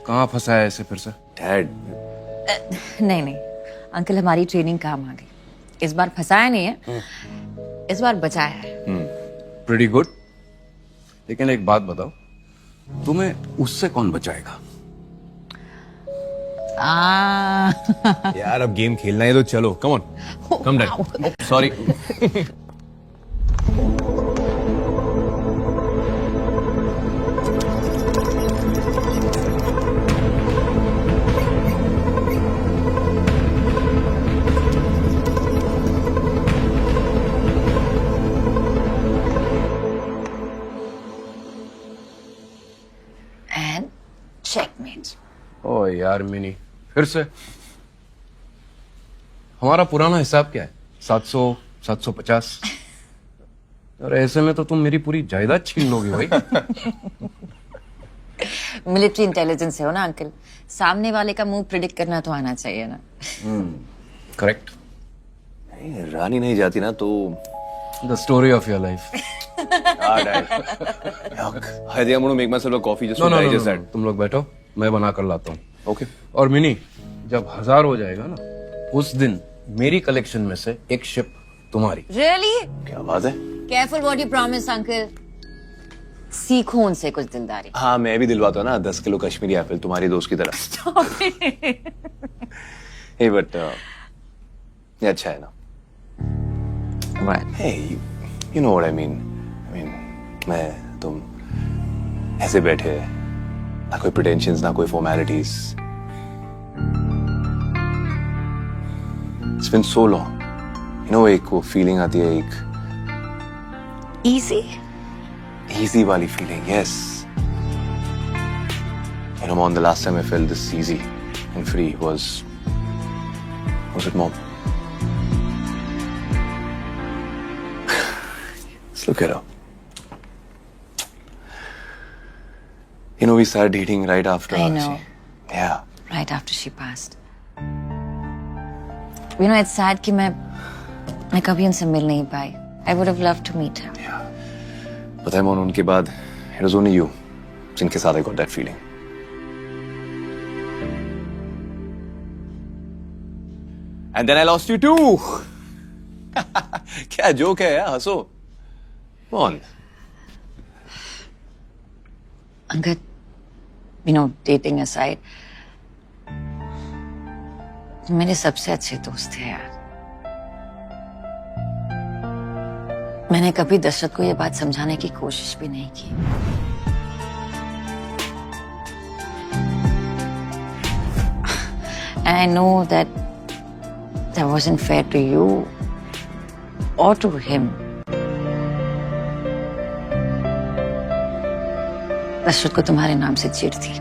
H: कहाँ फंसा है ऐसे फिर से?
G: Dad.
B: नहीं नहीं अंकल, हमारी ट्रेनिंग काम आ गई। इस बार फंसाया नहीं है, इस बार बचाया है।
H: Pretty good. लेकिन एक बात बताओ, तुम्हें उससे कौन बचाएगा?
G: यार अब गेम खेलना है तो चलो, come on, come dad. Sorry.
B: And checkmate.
H: ओ यार मिनी, फिर से? हमारा पुराना हिसाब क्या है? 700, 750? अरे ऐसे में तो तुम मेरी पूरी जायदाद छीन लोगे भाई।
B: मिलिट्री इंटेलिजेंस से हो ना अंकल, सामने वाले का मुंह प्रिडिक्ट करना तो आना चाहिए ना।
H: करेक्ट।
G: रानी नहीं जाती ना तो
H: the story of your life.
G: I think I'm going to make myself a coffee just to digest that.
H: तुम लोग बैठो, मैं बना कर लाता हूँ।
G: Okay.
H: और मिनी, जब 1000 हो जाएगा ना, उस दिन मेरी कलेक्शन में से एक शिप तुम्हारी।
B: Really?
G: क्या बात है?
B: Careful what you promise, uncle. सीखो उनसे कुछ दिलदारी।
G: हाँ मैं भी दिलवाता हूँ ना 10 किलो कश्मीरी एप्पल तुम्हारी दोस्त की तरह।
B: Stop it.
G: Hey, but ये अच्छा है ना?
A: Right.
G: Hey, you know what I mean? I mean, मैं तुम ऐसे बैठे, ना कोई pretensions, ना कोई formalities. It's been so long. You know, एक वो feeling आती है, एक
B: Easy?
G: easy वाली feeling, yes. You know, Mom, the last time I felt this easy and free was it Mom? Let's look at her. You know, we started dating right after.
B: I know.
G: Yeah.
B: Right after she passed. You know, it's sad कि मैं कभी उनसे मिल नहीं पाई. I would have loved to meet her.
G: Yeah. पता है मोन, उनके बाद it was only you जिनके साथ I got that feeling. And then I lost you too. क्या जोक है यार, हंसो. मोन.
B: Angad, you know, dating aside, मेरे सबसे अच्छे दोस्त थे यार. मैंने कभी दशरथ को ये बात समझाने की कोशिश भी नहीं की. And I know that wasn't fair to you or to him. Dasharath को तुम्हारे नाम से चिढ़ थी,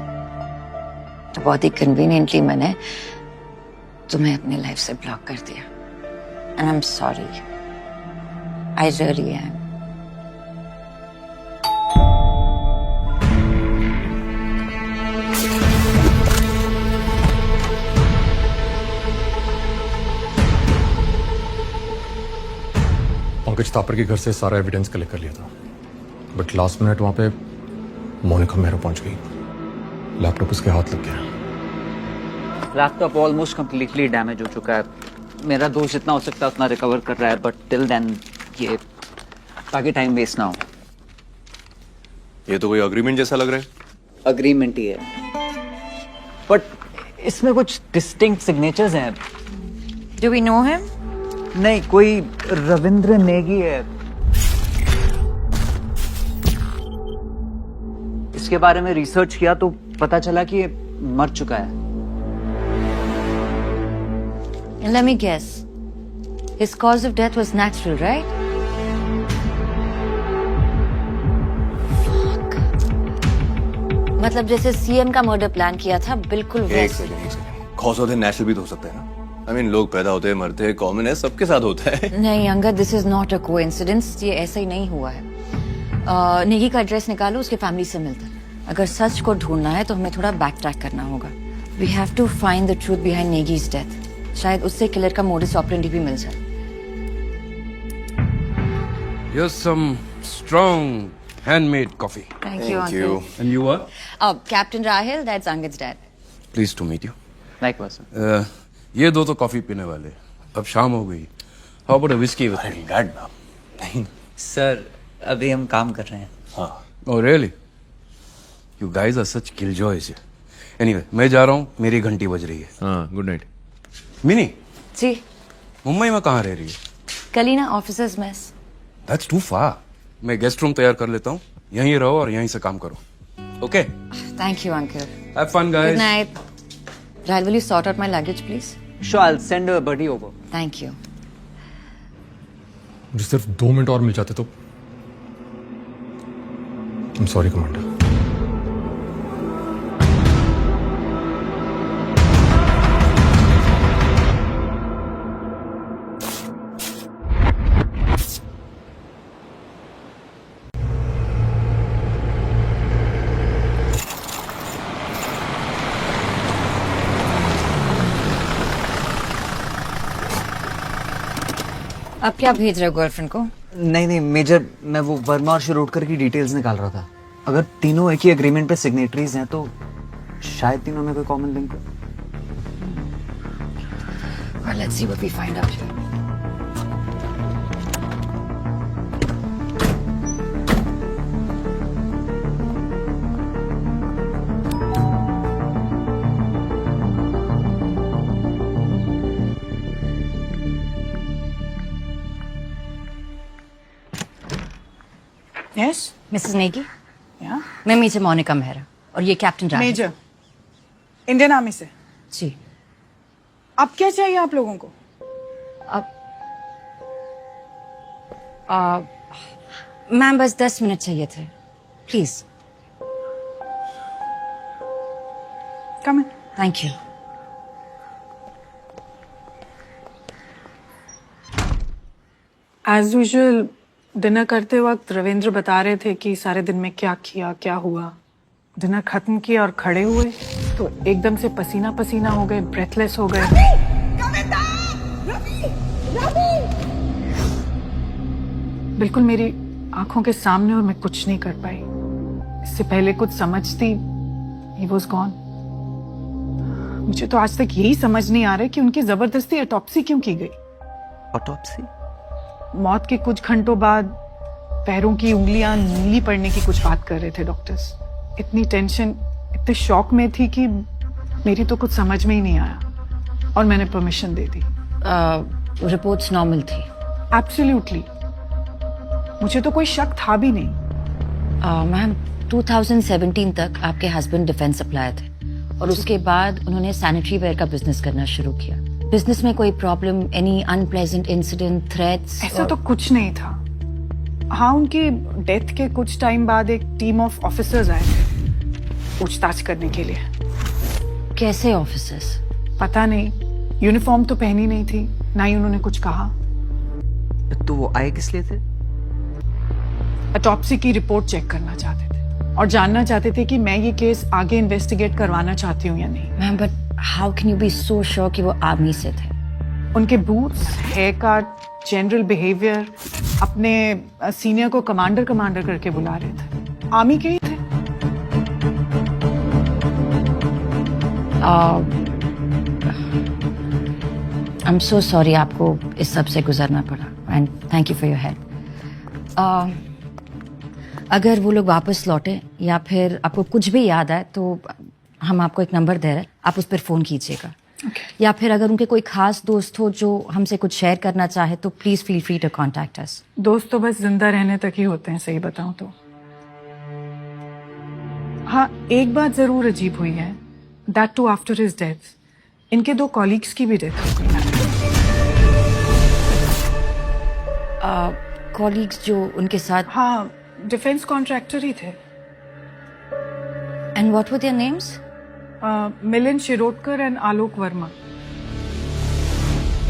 B: तो बहुत ही कन्वीनियंटली मैंने तुम्हें अपनी लाइफ से ब्लॉक कर दिया. And I'm sorry. I really am.
M: Pankaj तापर के घर से सारा एविडेंस कलेक्ट कर लिया था, बट लास्ट मिनट वहां पे मोनिका मेहरा पहुंच गई. लैपटॉप उसके हाथ लग गया.
A: लैपटॉप ऑलमोस्ट कंप्लीटली डैमेज हो चुका है. मेरा दोस्त जितना हो सकता है उतना रिकवर कर रहा है, बट टिल देन ये ताकि टाइम वेस्ट ना हो.
G: ये तो कोई अग्रीमेंट जैसा लग रहा है.
A: अग्रीमेंट ही है, बट इसमें कुछ डिस्टिंक्ट सिग्नेचर्स हैं.
B: Do we know him?
A: नहीं, कोई रविंद्र नेगी है. उसके बारे में रिसर्च किया तो पता चला कि ये मर चुका है।
B: And let me guess. His cause of death was natural, right? Fuck. मतलब जैसे सीएम का मर्डर प्लान किया था, बिल्कुल
G: एक
B: वैसे।
G: Second cause of the natural भी तो हो सकता है ना। आई मीन लोग पैदा होते हैं मरते हैं, कॉमन है, सबके साथ होता है।
B: नहीं Angad, this is not a coincidence. ये ऐसा ही नहीं हुआ है। नेगी का एड्रेस निकालो, उसके फैमिली से मिलता है। अगर सच को ढूंढना है तो हमें थोड़ा बैक ट्रैक करना होगा। We have to find the truth behind Negi's death. शायद उससे किलर का मोडिस ऑपरेंडी भी मिल जाए।
N: Here's some strong handmade coffee.
B: Thank you, uncle.
N: And you are?
B: Captain Rahil, that's Angud's dad.
N: Pleased to meet you.
A: Likewise.
N: ये दो तो कॉफी पीने वाले। अब शाम हो गई। How about a whiskey with me?
G: नहीं
A: सर अभी हम काम कर रहे हैं।
N: हाँ। Oh really? You guys are such killjoys. Anyway, मैं जा रहा हूँ, मेरी घंटी बज रही है।
G: हाँ, गुड नाइट।
N: मिनी,
B: जी
N: मुंबई में कहाँ रह रही है?
B: Kalina officers mess.
N: That's too far. मैं गेस्ट रूम तैयार कर लेता हूँ, यहीं रहो और यहीं से काम करो। Okay?
B: Thank you, uncle.
N: Have fun, guys.
B: Good night. Rahil, will you sort out my luggage, please?
A: Sure, I'll send a buddy over.
B: Thank you.
M: मुझे सिर्फ 2 मिनट और मिल जाते तो। I'm sorry, commander.
B: अब क्या भेज रहे हो गर्लफ्रेंड को?
A: नहीं नहीं मेजर, मैं वो वर्मा और शिरोडकर की डिटेल्स निकाल रहा था। अगर तीनों एक ही एग्रीमेंट पे सिग्नेटरीज हैं तो शायद तीनों में कोई कॉमन लिंक हो।
B: Well, let's see what we find out here.
O: Yes?
B: Mrs. Negi,
O: Yeah?
B: मैं मेजर मोनिका मेहरा और ये captain Rahil.
O: Major Indian army से।
B: जी।
O: अब क्या चाहिए आप लोगों को?
B: मैम बस 10 मिनट चाहिए थे, please.
O: Come in.
B: Thank you.
O: As usual dinner करते वक्त रविंद्र बता रहे थे कि सारे दिन में क्या किया क्या हुआ। डिनर खत्म किया और खड़े हुए तो एकदम से पसीना पसीना हो गए, ब्रेथलेस हो गए। बिल्कुल मेरी आंखों के सामने, और मैं कुछ नहीं कर पाई। इससे पहले कुछ समझती, he was gone। मुझे तो आज तक यही समझ नहीं आ रहा कि उनकी जबरदस्ती ऑटोप्सी क्यों की गई।
A: ऑटोप्सी?
O: मौत के कुछ घंटों बाद पैरों की उंगलियां नीली पड़ने की कुछ बात कर रहे थे डॉक्टर्स। इतनी टेंशन, इतने शॉक में थी कि मेरी तो कुछ समझ में ही नहीं आया और मैंने परमिशन दे दी।
B: रिपोर्ट्स नॉर्मल थी?
O: एब्सोल्युटली। मुझे तो कोई शक था भी नहीं।
B: मैम 2017 तक आपके हस्बैंड डिफेंस सप्लायर थे और उसके बाद उन्होंने सैनिटरी वेयर का बिजनेस करना शुरू किया। बिजनेस में कोई problem, any unpleasant incident, threats?
O: ऐसा तो कुछ नहीं था। हाँ, उनकी डेथ के कुछ टाइम बाद एक टीम ऑफ ऑफिसर्स आए थे पूछताछ करने के लिए।
B: कैसे ऑफिसर्स?
O: पता नहीं, यूनिफॉर्म तो पहनी नहीं थी, ना ही उन्होंने कुछ कहा।
A: तो वो आए किस लिए थे?
O: ऑटोप्सी की रिपोर्ट चेक करना चाहते थे और जानना चाहते थे कि मैं ये केस आगे इन्वेस्टिगेट करवाना चाहती हूँ या नहीं।
B: Ma'am but how can you be so sure कि वो आर्मी से थे?
O: उनके boots, hair cut, general behaviour, अपने सीनियर को कमांडर कमांडर करके बुला रहे थे। आर्मी के ही थे।
B: आई एम सो सॉरी आपको इस सब से गुजरना पड़ा and thank you for your help. अगर वो लोग वापस लौटे या फिर आपको कुछ भी याद आए तो हम आपको एक नंबर दे रहे हैं, आप उस पर फोन कीजिएगा। या फिर अगर उनके कोई खास दोस्त हो जो हमसे कुछ शेयर करना चाहे तो please feel free to contact us.
O: दोस्त तो बस जिंदा रहने तक ही होते हैं, सही बताऊं तो। हाँ, एक बात जरूर अजीब हुई है, that too after his death. इनके 2 कॉलीग्स की भी डेथ हो गई।
B: कॉलीग्स जो उनके साथ?
O: हाँ, डिफेंस कॉन्ट्रैक्टर ही थे।
B: And what were their names?
O: Milind Shirodkar and Alok Verma.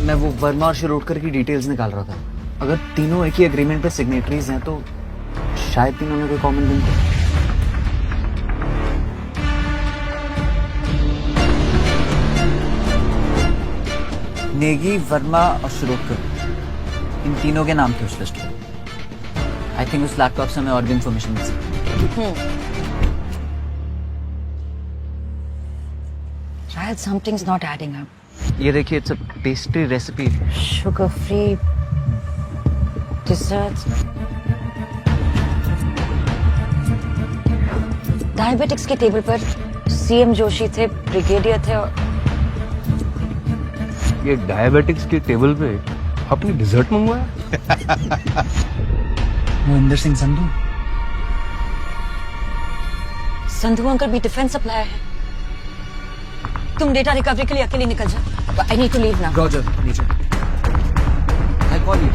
A: मैं वो वर्मा और शिरोडकर की डिटेल्स निकाल रहा था। अगर तीनों एक ही एग्रीमेंट पे सिग्नेटरीज हैं तो शायद तीनों में कोई कॉमन लिंक हो। नेगी, वर्मा और शिरोडकर, इन तीनों के नाम थे उस लिस्ट में। आई थिंक उस लैपटॉप से हमें और भी इंफॉर्मेशन मिल सकती।
B: शायद समथिंग्स नॉट एडिंग अप।
A: ये देखिए, it's a pastry recipe.
B: Sugar free desserts. Diabetics के टेबल पर सीएम जोशी थे, ब्रिगेडियर थे और
G: ये डायबिटिक्स के टेबल पे आपने डिजर्ट मंगवाया?
A: मोहिंदर सिंह संधू।
B: संधू अंकल भी डिफेंस सप्लायर है। तुम डेटा रिकवरी के लिए अकेले निकल जाओ। I need to leave now.
A: Roger, नीचे। I call you.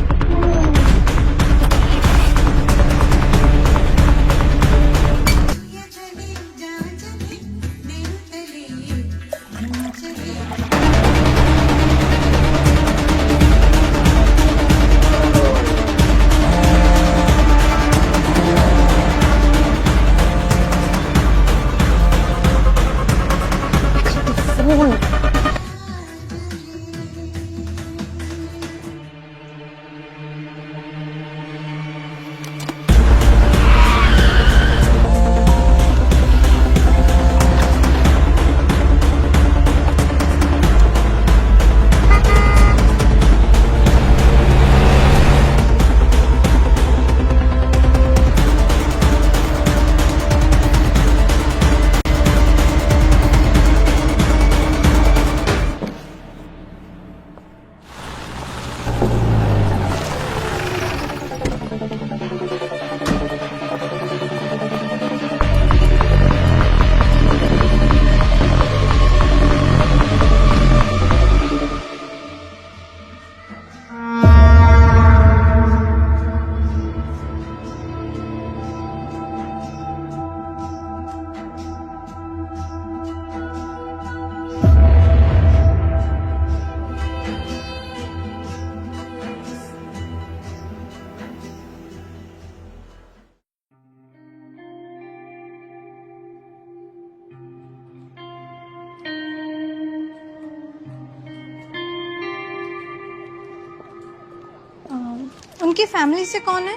P: उनकी फैमिली से कौन है?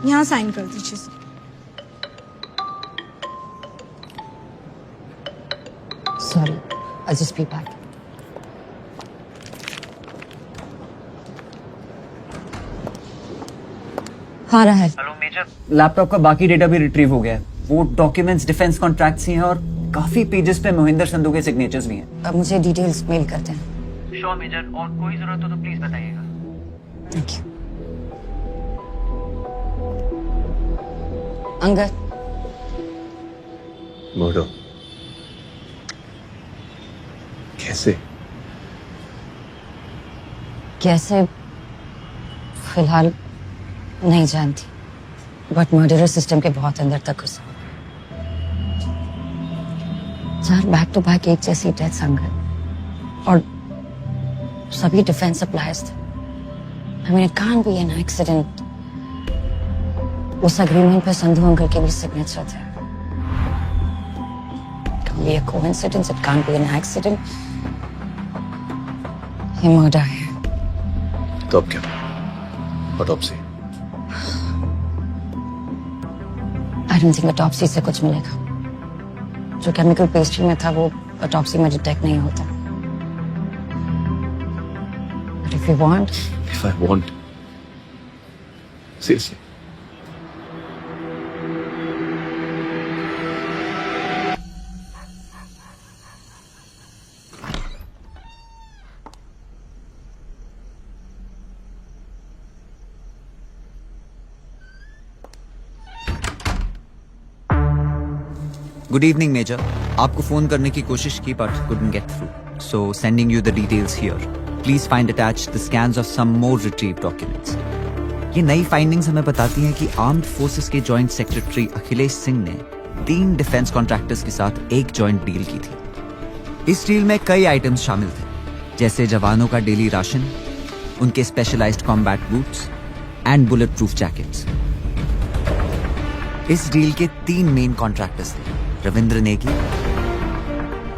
P: यहाँ साइन कर दीजिए।
B: Sorry, I just be back. हाँ रहा है।
A: हेलो मेजर, लैपटॉप का बाकी डेटा भी रिट्रीव हो गया है। वो डॉक्यूमेंट्स डिफेंस कॉन्ट्रैक्ट्स ही हैं और काफी पेजेस पे मोहिंदर संधू के सिग्नेचर्स भी हैं।
B: अब मुझे डिटेल्स मेल करते हैं।
A: श्योर मेजर, और कोई जरूरत हो तो प्लीज बताइएगा।
B: Thank you. अंगद,
G: मर्डर कैसे?
B: कैसे फिलहाल नहीं जानती, बट मर्डरर सिस्टम के बहुत अंदर तक घुसा। 4 बैक टू बैक एक जैसी डेथ्स अंगद, और सभी डिफेंस सप्लायर्स थे। I mean, it can't be an accident. उस अग्रीमेंट पे संधू अंकल के भी सिग्नेचर थे। It can't be a coincidence. It can't be an accident. ये मर्डर है।
G: तो अब क्या? Autopsy?
B: I don't think autopsy से कुछ मिलेगा। जो केमिकल पेस्ट्री में था वो ऑटोप्सी में डिटेक्ट नहीं होता। But if you want,
G: If I want, seriously.
C: Good evening major. आपको फोन करने की कोशिश की but couldn't get through. So sending you the details here. Please find attached the scans of some more retrieved documents. ये नई फाइंडिंग्स हमें बताती हैं कि आर्म्ड फोर्सेस के जॉइंट सेक्रेटरी अखिलेश सिंह ने 3 डिफेंस कॉन्ट्रैक्टर्स के साथ एक जॉइंट डील की थी। इस डील में कई आइटम्स शामिल थे, जैसे जवानों का डेली राशन, उनके specialised combat boots and bullet proof jackets. इस डील के 3 मेन कॉन्ट्रैक्टर्स थे, रविंद्र नेगी,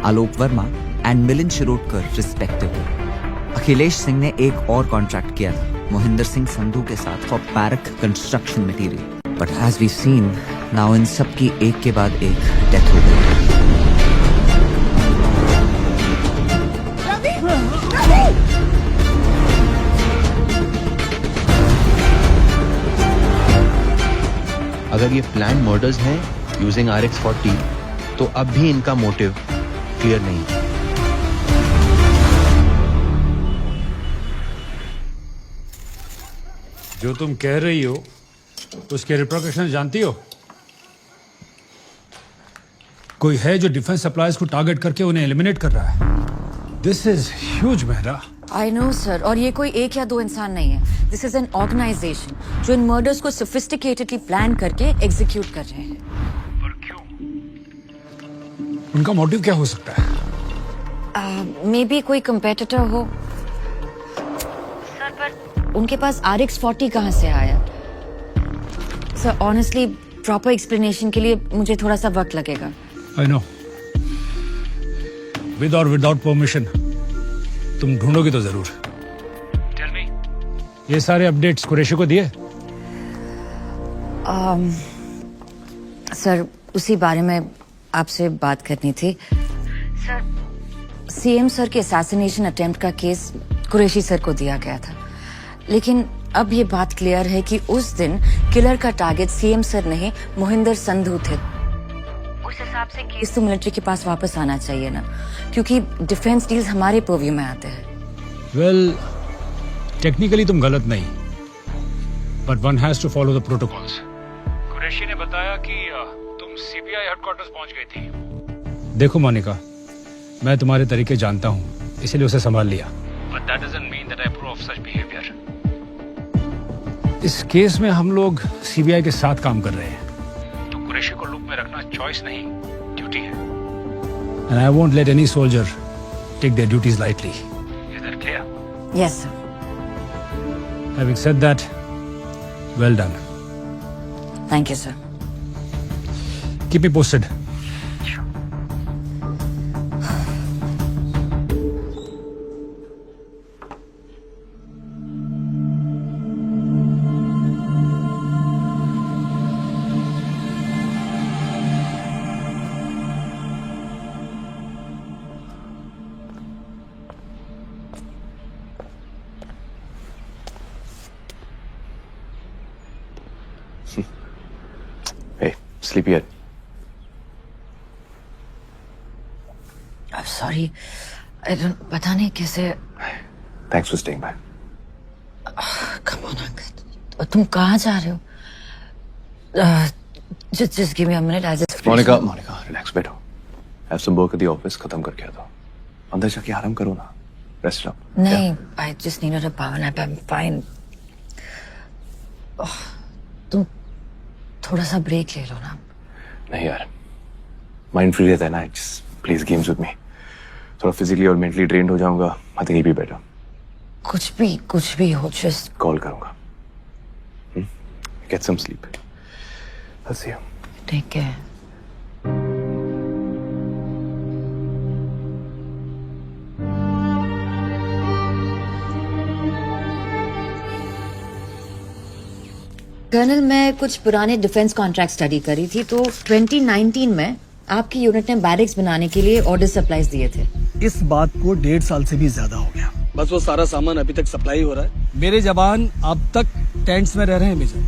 C: आलोक वर्मा एंड मिलिंद शिरोडकर रिस्पेक्टिवली। अखिलेश सिंह ने एक और कॉन्ट्रैक्ट किया था मोहिंदर सिंह संधू के साथ फॉर पैरक construction material, but as we seen now इन सब की एक के बाद एक डेथ हो गई।
I: अगर ये प्लान मर्डर्स हैं यूजिंग RX-40 तो अब भी इनका मोटिव क्लियर नहीं है।
J: जो तुम कह रही हो उसके रिप्रिकॉशन जानती हो? कोई है जो डिफेंस सप्लाईज को टारगेट करके उन्हें एलिमिनेट कर रहा है। This is huge Mehra.
B: I know sir, और ये कोई एक या 2 इंसान नहीं है। दिस इज एन ऑर्गेनाइजेशन जो इन मर्डर्स को सोफिस्टिकेटेडली प्लान करके एग्जीक्यूट कर रहे हैं।
J: पर क्यों? उनका मोटिव क्या हो सकता है?
B: मे बी कोई कंपेटिटर हो सर, पर उनके पास RX-40 कहाँ से आया? सर ऑनेस्टली प्रॉपर एक्सप्लेनेशन के लिए मुझे थोड़ा सा वक्त लगेगा।
J: आई नो, विद और विदाउट परमिशन तुम ढूंढोगे तो जरूर। टेल मी, ये सारे अपडेट्स कुरैशी को दिए?
B: सर उसी बारे में आपसे बात करनी थी। सर CM सर के असैसिनेशन अटेम्प्ट का केस कुरैशी सर को दिया गया था, लेकिन अब ये बात क्लियर है कि उस दिन किलर का टारगेट CM सर नहीं मोहिंदर संधू थे। उस हिसाब से केस तो मिलिट्री के पास वापस आना चाहिए ना, क्योंकि डिफेंस डील्स हमारे पर्व्यू में आते हैं।
J: वेल, टेक्निकली तुम गलत नहीं, but one has to follow the protocols. Qureshi ने बताया कि तुम CBI हेडक्वार्टर्स पहुंच गई थी। देखो मोनिका, मैं तुम्हारे तरीके जानता हूं, इसलिए उसे संभाल लिया, but that doesn't mean that I approve of such behaviour. इस केस में हम लोग CBI के साथ काम कर रहे हैं, तो कुरैशी को लूप में रखना चॉइस नहीं, ड्यूटी है। And I won't let any soldier take their duties lightly. Is that clear?
B: Yes sir.
J: Having said that, well done.
B: Thank you sir.
J: Keep me posted.
I: Hey, sleepy yet?
B: I'm sorry, I don't, पता नहीं कैसे।
I: Thanks for staying back.
B: Come on, Ankit. तुम कहाँ जा रहे हो? Just give me a minute. I just.
I: Monica, relax, बैठो. Have some work at the office. खत्म करके आता हूँ. अंदर जाके आराम करो ना. Rest up.
B: नहीं, I just needed a power nap. I'm fine. तुम थोड़ा सा ब्रेक ले लो ना।
I: नहीं यार, माइंड फ्री रहता है ना। Just please games with me. थोड़ा फिजिकली और मेंटली ड्रेन्ड हो जाऊंगा। I think it'll be better.
B: कुछ भी हो, just
I: कॉल करूंगा। Get some sleep. I'll see you.
B: take care. Colonel, मैं कुछ पुराने डिफेंस कॉन्ट्रैक्ट स्टडी करी थी, तो 2019 में आपकी यूनिट ने बैरिक्स बनाने के लिए ऑर्डर सप्लाईज दिए थे।
Q: इस बात को 1.5 साल से भी ज्यादा हो गया। बस वो सारा सामान अभी तक सप्लाई हो रहा है। मेरे जवान अब तक टेंट्स में रह रहे हैं मेजर।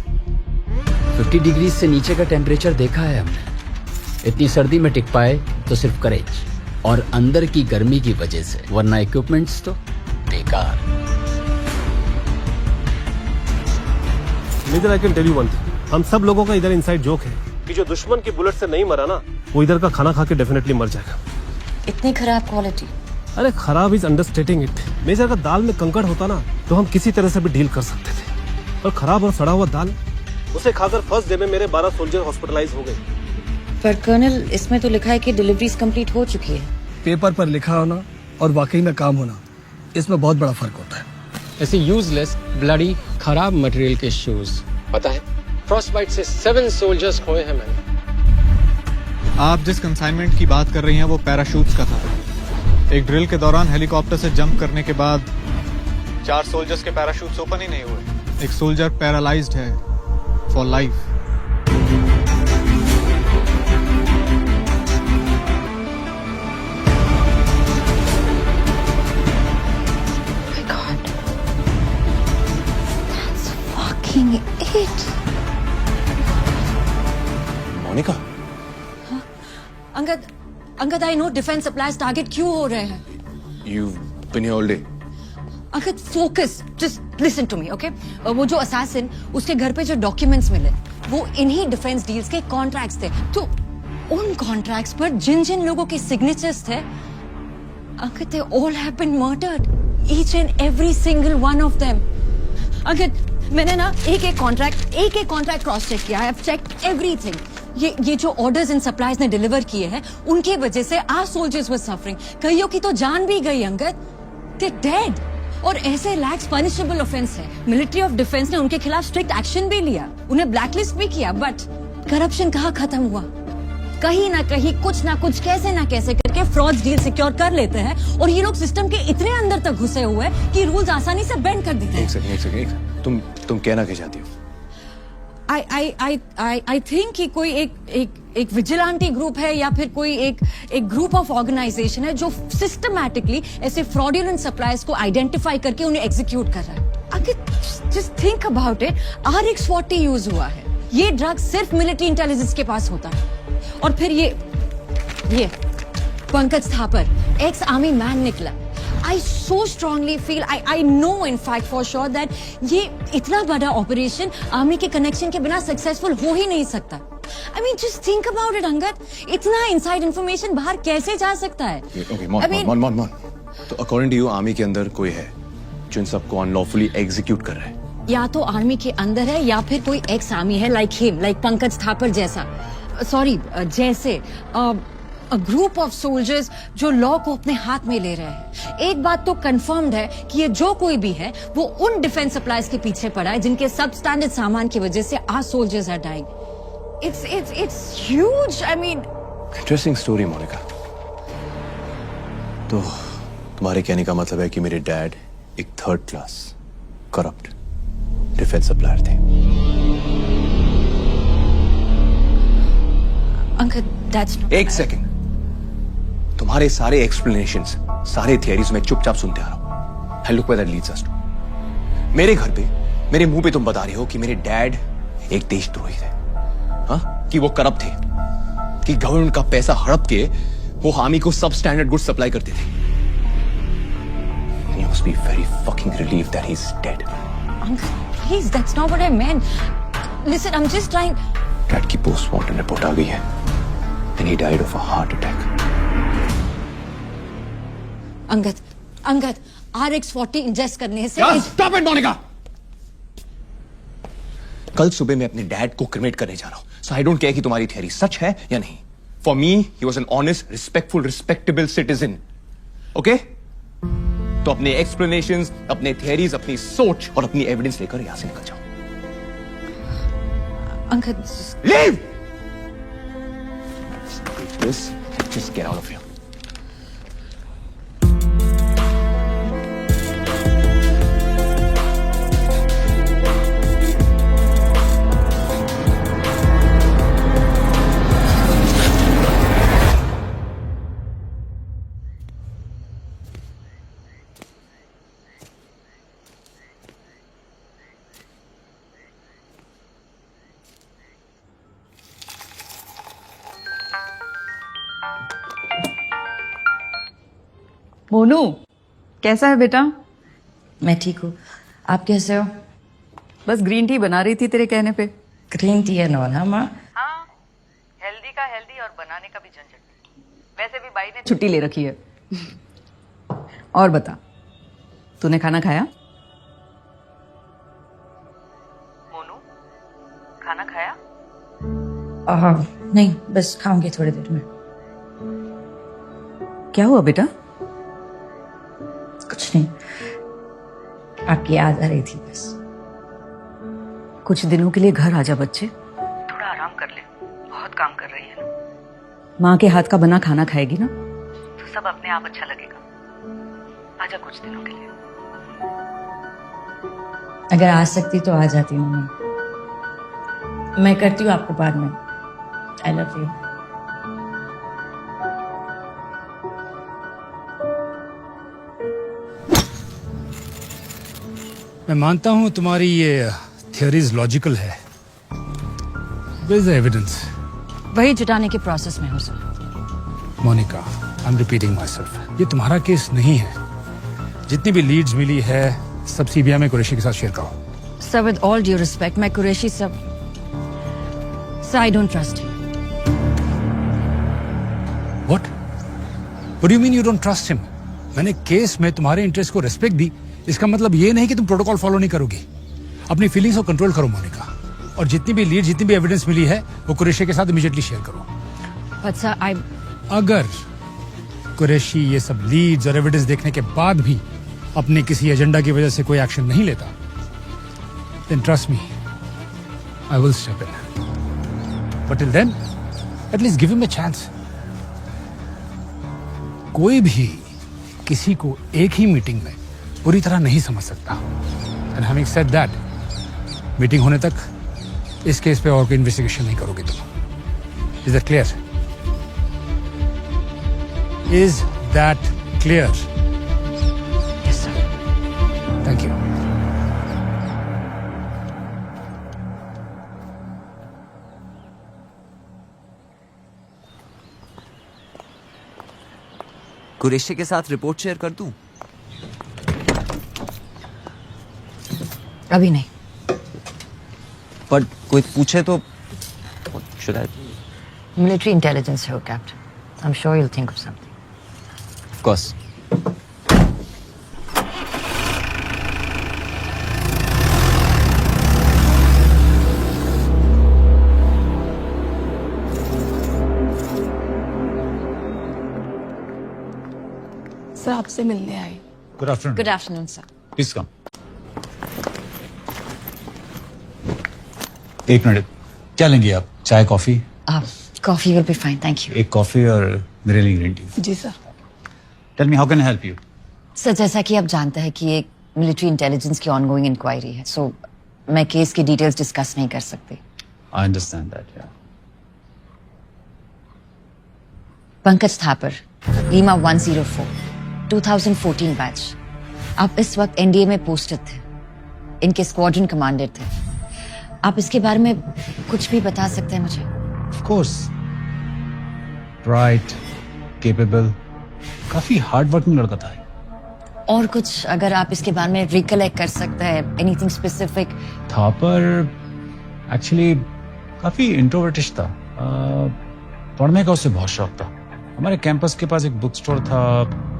R: 50 डिग्री से नीचे का टेम्परेचर देखा है हमने। इतनी सर्दी में टिक पाए तो सिर्फ करेज और अंदर की गर्मी की वजह से, वरना इक्विपमेंट्स तो बेकार।
S: लेकिन I can tell you one thing, हम सब लोगों का इधर इनसाइड जोक है कि जो दुश्मन की बुलेट से नहीं मरा ना, वो इधर का खाना खा के डेफिनेटली मर जाएगा।
B: इतनी खराब क्वालिटी?
S: अरे खराब इज अंडरस्टेटिंग इट। मेजर का दाल में कंकड़ होता ना तो हम किसी तरह से भी डील कर सकते थे, और खराब और सड़ा हुआ दाल, उसे खाकर फर्स्ट डे में मेरे 12 सोल्जर हॉस्पिटलाइज हो गए।
B: पर कर्नल, इसमें तो लिखा है कि डिलीवरीज कंप्लीट हो चुकी है।
Q: पेपर पर लिखा होना और वाकई में काम होना, इसमें बहुत बड़ा फर्क होता है।
R: ऐसे यूजलेस ब्लडी खराब मटेरियल के शूज, पता है फ्रॉस्ट बाइट से 7 सोल्जर्स खोए हैं मैंने।
K: आप जिस कंसाइनमेंट की बात कर रही हैं वो पैराशूट्स का था। एक ड्रिल के दौरान हेलीकॉप्टर से जंप करने के बाद 4 सोल्जर्स के पैराशूट्स ओपन ही नहीं हुए। एक सोल्जर पैरालाइज्ड है for life.
G: Monica,
B: Angad, I know defence supplies target क्यों हो रहे हैं।
G: you've been here all day.
B: Angad, focus, just listen to me, okay? वो जो असैसिन, उसके घर पे जो डॉक्यूमेंट्स मिले वो इन्हीं डिफेंस डील्स के कॉन्ट्रैक्ट्स थे। तो उन कॉन्ट्रैक्ट्स पर जिन जिन लोगों के सिग्नेचर्स थे, Angad, they all have been murdered, each and every single one of them. Angad, मैंने ना एक एक कॉन्ट्रैक्ट क्रॉस चेक किया। I have checked everything. ये जो ऑर्डर्स एंड सप्लाईज ने डिलीवर किए हैं, उनके वजह से आवर सोल्जर्स वर सफरिंग। कईयों की तो जान भी गई अंगद, दे डेड। और ऐसे लैक्स पनिशेबल ऑफेंस है। मिलिट्री ऑफ डिफेंस ने उनके खिलाफ स्ट्रिक्ट एक्शन भी लिया, उन्हें ब्लैकलिस्ट भी किया, बट करप्शन कहाँ खत्म हुआ? कहीं ना कहीं कुछ ना कुछ कैसे ना कैसे करके फ्रॉड डील सिक्योर कर लेते हैं, और ये लोग सिस्टम के इतने अंदर तक घुसे हुए हैं कि रूल्स आसानी से बेंड कर देते हैं।
G: एक सेकंड, तुम कहना क्या चाहती हो?
B: I think कि कोई एक विजिलेंटी ग्रुप है या फिर कोई एक ग्रुप ऑफ ऑर्गेनाइजेशन है जो सिस्टमैटिकली ऐसे फ्रॉडुलेंट सप्लाईज को आइडेंटिफाई करके उन्हें एग्जीक्यूट कर रहा है। अगर just think about it, RX-40 use हुआ है। ये ड्रग सिर्फ मिलिट्री इंटेलिजेंस के पास होता है। और फिर ये Pankaj Thapar, ex army man निकला। I so strongly feel, I know in fact for sure that ये इतना बड़ा ऑपरेशन आर्मी के कनेक्शन के बिना सक्सेसफुल हो ही नहीं सकता। I mean, just think about it, Angad. इतना इनसाइड इंफॉर्मेशन बाहर कैसे जा सकता है?
G: Okay, mon. तो अकॉर्डिंग टू यू आर्मी के अंदर कोई है जो इन सबको अनलॉफुली एग्जीक्यूट कर रहा है?
B: या तो आर्मी के अंदर है या फिर कोई एक्स आर्मी है, लाइक पंकज थापर जैसा, जैसे a group of soldiers जो लॉ को अपने हाथ में ले रहे हैं। एक बात तो कंफर्म्ड है कि ये जो कोई भी है वो उन डिफेंस सप्लाईज के पीछे पड़ा है जिनके सब स्टैंडर्ड सामान की वजह से our soldiers are dying. It's huge. I mean,
G: interesting story Monica. तो तुम्हारे कहने का मतलब है कि मेरे डैड एक 3rd class corrupt defence supplier थे?
B: अंकल, that's
G: एक सेकंड, तुम्हारे सारे एक्सप्लेनेशंस, सारे थियरीज में चुपचाप सुनते आ रहा हूं। And look where that leads us to. मेरे घर पे मेरे मुंह पे तुम बता रहे हो कि मेरे डैड एक देशद्रोही थे, हाँ? कि वो करप्ट थे, कि गवर्नमेंट का पैसा हड़प के वो आर्मी को सब स्टैंडर्ड गुड्स सप्लाई करते थे। And you must be very fucking relieved that he's dead.
B: Uncle, please, that's not what I meant. Listen, I'm just trying.
G: Dad की पोस्टमार्टम रिपोर्ट आ गई है and he died of a heart attack.
B: Angad, RX-40 ingest करने से
G: Stop it, Monica! कल सुबह मैं अपने डैड को क्रिमेट करने जा रहा हूं, so I don't care कि तुम्हारी थियरी सच है या नहीं। For me, he was an honest, respectful, respectable citizen. Okay? तो अपने एक्सप्लेनेशंस, अपने थियरीज, अपनी सोच और अपनी एविडेंस लेकर यहां से निकल जाओ।
B: Uncle,
G: Leave! Just get out of here.
O: Monu, कैसा है बेटा?
B: मैं ठीक हूँ, आप कैसे हो?
O: बस ग्रीन टी बना रही थी तेरे कहने पे।
B: ग्रीन टी है ना माँ?
O: हाँ, हेल्दी
B: हल्दी का हेल्दी और बनाने का भी झंझट। वैसे भी बाई ने छुट्टी ले रखी है। और बता, तूने खाना खाया? मोनू, खाना खाया?
T: नहीं, बस खाऊंगी थोड़ी देर में।
B: क्या हुआ बेटा?
T: कुछ नहीं, आपकी याद आ रही थी बस।
B: कुछ दिनों के लिए घर आजा बच्चे, थोड़ा आराम कर ले, बहुत काम कर रही है ना। माँ के हाथ का बना खाना खाएगी ना तो सब अपने आप अच्छा लगेगा। आजा कुछ दिनों के लिए।
T: अगर आ सकती तो आ जाती मम्मी। मैं करती हूँ आपको बाद में। आई लव यू।
J: मैं मानता हूं तुम्हारी ये थियरीज लॉजिकल है। Where is the evidence?
B: वही जुटाने के प्रोसेस में हूँ सर।
J: Monica, I am repeating myself, ये तुम्हारा केस नहीं है। जितनी भी लीड्स मिली है सब सीबीआई में कुरैशी के साथ शेयर करो।
B: Sir with all due respect, मैं कुरैशी सब I don't trust him.
J: What? What do you mean you don't trust him? मैंने केस में तुम्हारे इंटरेस्ट को रेस्पेक्ट दी, इसका मतलब ये नहीं कि तुम प्रोटोकॉल फॉलो नहीं करोगी। अपनी फीलिंग्स को कंट्रोल करो मोनिका, और जितनी भी लीड, जितनी भी एविडेंस मिली है वो कुरैशी के साथ इमीडिएटली शेयर करो।
B: But sir,
J: अगर कुरैशी ये सब लीड्स और एविडेंस देखने के बाद भी अपने किसी एजेंडा की वजह से कोई एक्शन नहीं लेता, then trust me, I will step in. But till then, at least give him a chance. कोई भी किसी को एक ही मीटिंग में पूरी तरह नहीं समझ सकता। And having said that, meeting होने तक इस केस पे और कोई इन्वेस्टिगेशन नहीं करोगे तुम। Is that clear? Is that clear?
B: Yes, sir.
J: Thank you.
C: Qureshi के साथ रिपोर्ट शेयर कर दूं?
B: अभी नहीं।
C: पर कोई पूछे तो should I?
B: Military intelligence है वो captain. I'm sure you'll think of something.
C: Of course.
O: Sir आपसे मिलने आई।
H: Good afternoon.
B: Good afternoon, sir.
H: Please come. एक मिनट, क्या लेंगे आप? चाय, coffee?
B: Coffee will be fine, thank you.
H: एक कॉफी और मेरे लिए ग्रीन टी।
O: जी sir.
H: Tell me, how can I help you?
B: Sir जैसा कि आप जानते हैं कि एक मिलिट्री इंटेलिजेंस की ऑनगोइंग इंक्वायरी है, सो मैं केस की डिटेल्स डिस्कस नहीं कर सकती।
H: आई अंडरस्टैंड दैट, या।
B: Pankaj Thapar, Lima 104, 2014 batch. आप इस वक्त एनडीए में पोस्टेड थे, इनके स्क्वाड्रन कमांडर थे। आप इसके बारे में कुछ भी बता सकते हैं मुझे?
H: ऑफ कोर्स, ब्राइट, केपेबल, काफी हार्ड वर्किंग लड़का था।
B: और कुछ अगर आप इसके बारे में रिकलेक्ट कर सकते हैं, एनीथिंग स्पेसिफिक?
H: थापर एक्चुअली काफी इंट्रोवर्टिश था। पढ़ने का उसे बहुत शौक था। हमारे कैंपस के पास एक बुक स्टोर था,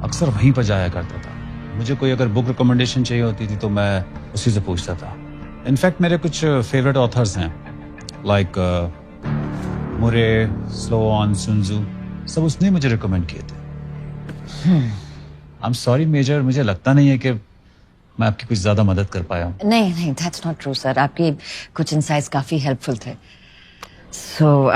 H: अक्सर वहीं पर जाया करता था। मुझे कोई अगर बुक रिकमेंडेशन चाहिए होती थी तो मैं उसी से पूछता था। इनफैक्ट मेरे कुछ फेवरेट ऑथर्स हैं, लाइक मुरे, स्लोआन, सुनजू, सब उसने मुझे रिकमेंड किए थे। आई एम सॉरी मेजर, मुझे लगता नहीं है कि मैं आपकी कुछ ज्यादा मदद कर पाया हूँ।
B: नहीं, दैट्स नॉट ट्रू सर। आपके कुछ इनसाइट्स काफी हेल्पफुल थे। सो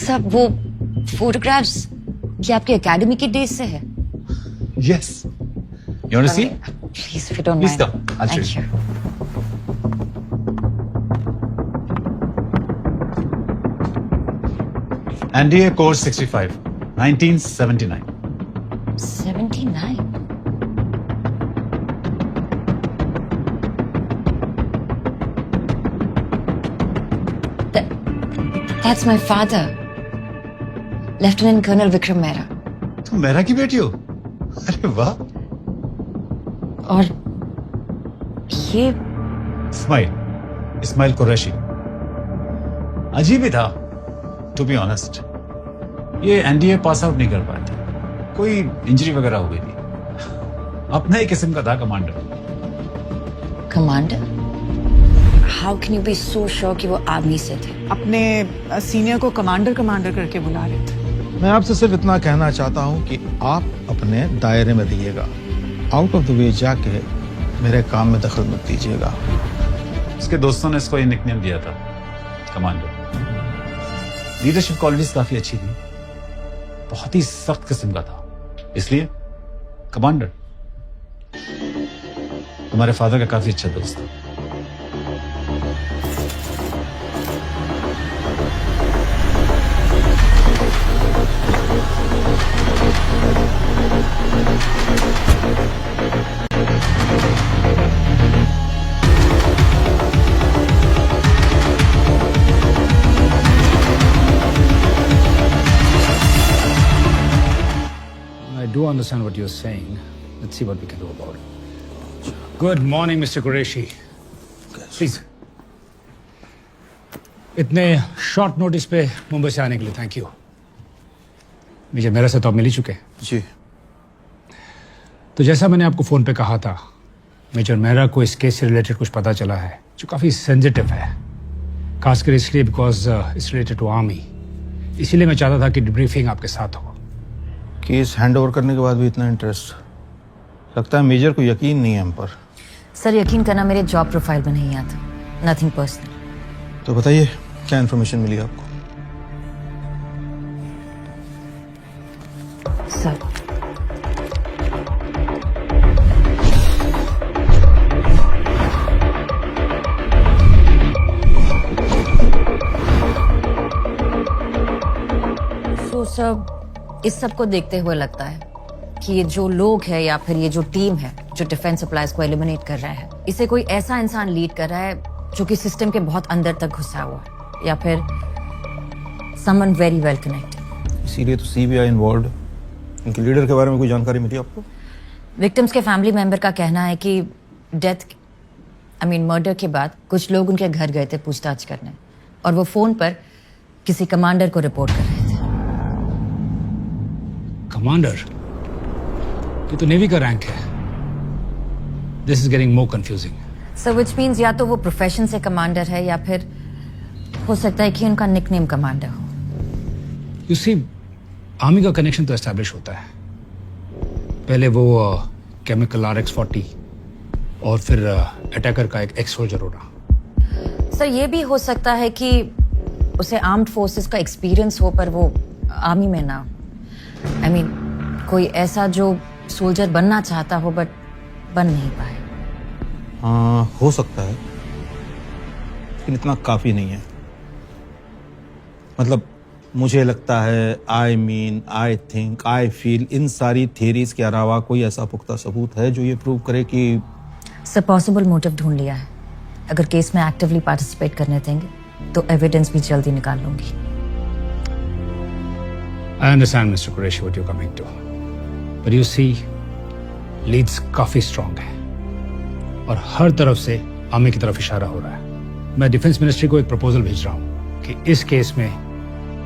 B: सब वो फोटोग्राफ्स क्या आपके एकेडमी के डेज से है?
H: Yes, you want to see?
B: Please, if you don't
H: Please
B: mind.
H: come, I'll show
B: thank you.
H: NDA course 65, 1979.
B: 79? That's my father, Lieutenant Colonel Vikram Mehra.
H: तुम मेहरा की बेटी हो? अरे वाह।
B: और ये
H: स्माइल।
U: इस्माइल कुरैशी। अजीब ही था, टू बी ऑनेस्ट। ये एनडीए पास आउट नहीं कर पाया था, कोई इंजरी वगैरह हो गई थी। अपना ही किस्म का था commander.
B: Commander? How can you be so sure कि वो आर्मी से थे?
O: अपने सीनियर को कमांडर कमांडर करके बुला रहे थे।
L: मैं आपसे सिर्फ इतना कहना चाहता हूं कि आप अपने दायरे में रहिएगा, आउट ऑफ द वे जाके मेरे काम में दखल मत दीजिएगा।
U: उसके दोस्तों ने इसको ये निकनेम दिया था, कमांडर। लीडरशिप क्वालिटीज काफी अच्छी थी, बहुत ही सख्त किस्म का था, इसलिए कमांडर। हमारे फादर का काफी अच्छा दोस्त था।
J: I do understand what you're saying. Let's see what we can do about it. Good morning, Mr. Qureshi. Please. इतने शॉर्ट नोटिस पे मुंबई से आने के लिए थैंक यू। मेजर मेरा से तो आप मिल ही चुके हैं।
L: जी।
J: तो जैसा मैंने आपको फोन पे कहा था, मेजर मेहरा को इस केस से रिलेटेड कुछ पता चला है जो काफी सेंसिटिव है, खासकर इसलिए because it's related to army. इसीलिए मैं चाहता था कि डिब्रीफिंग आपके साथ हो।
L: केस हैंड ओवर करने के बाद भी इतना इंटरेस्ट, लगता है मेजर को यकीन नहीं है हम पर।
B: सर, यकीन करना मेरे जॉब प्रोफाइल में नहीं आता। Nothing personal.
L: तो बताइए क्या इन्फॉर्मेशन मिली आपको?
B: सर, तो सर, इस सब को देखते हुए लगता है कि ये जो लोग हैं या फिर ये जो टीम है जो डिफेंस सप्लाईज को एलिमिनेट कर रहा है, इसे कोई ऐसा इंसान लीड कर रहा है जो कि सिस्टम के बहुत अंदर तक घुसा हुआ है, या फिर समवन वेरी वेल कनेक्टेड।
L: इसीलिए तो सीबीआई इन्वॉल्व। इनके लीडर के बारे में कोई जानकारी मिली आपको?
B: विक्टिम्स के फैमिली मेंबर का कहना है कि मर्डर के बाद कुछ लोग उनके घर गए थे पूछताछ करने, और वो फोन पर किसी कमांडर को रिपोर्ट कर रहे थे।
J: कमांडर? ये तो नेवी का रैंक है। This is getting more confusing.
B: So which means या तो वो प्रोफेशन से कमांडर है या फिर हो सकता है कि उनका निकनेम कमांडर हो।
J: यू सी, आर्मी का कनेक्शन तो एस्टैब्लिश होता है। पहले वो केमिकल RX-40 और फिर अटैकर का एक एक्स सोल्जर होना।
B: सर, ये भी हो सकता है कि उसे आर्म्ड फोर्सेस का एक्सपीरियंस हो पर वो आर्मी में ना हो। कोई ऐसा जो सोल्जर बनना चाहता हो बट बन नहीं पाए।
L: हाँ, हो सकता है, लेकिन इतना काफी नहीं है। मतलब मुझे लगता है, आई थिंक, आई फील, इन सारी थियरीज के अलावा कोई ऐसा पुख्ता सबूत है जो ये प्रूव करे कि
B: सर, पॉसिबल मोटिव ढूंढ लिया है। अगर केस में एक्टिवली पार्टिसिपेट करने देंगे तो एविडेंस भी जल्दी निकाल लूंगी।
J: I understand, Mr. Qureshi, what you're coming to. But you see, leads काफी स्ट्रांग है और हर तरफ से आर्मी की तरफ इशारा हो रहा है। मैं डिफेंस मिनिस्ट्री को एक प्रपोजल भेज रहा हूँ कि इस केस में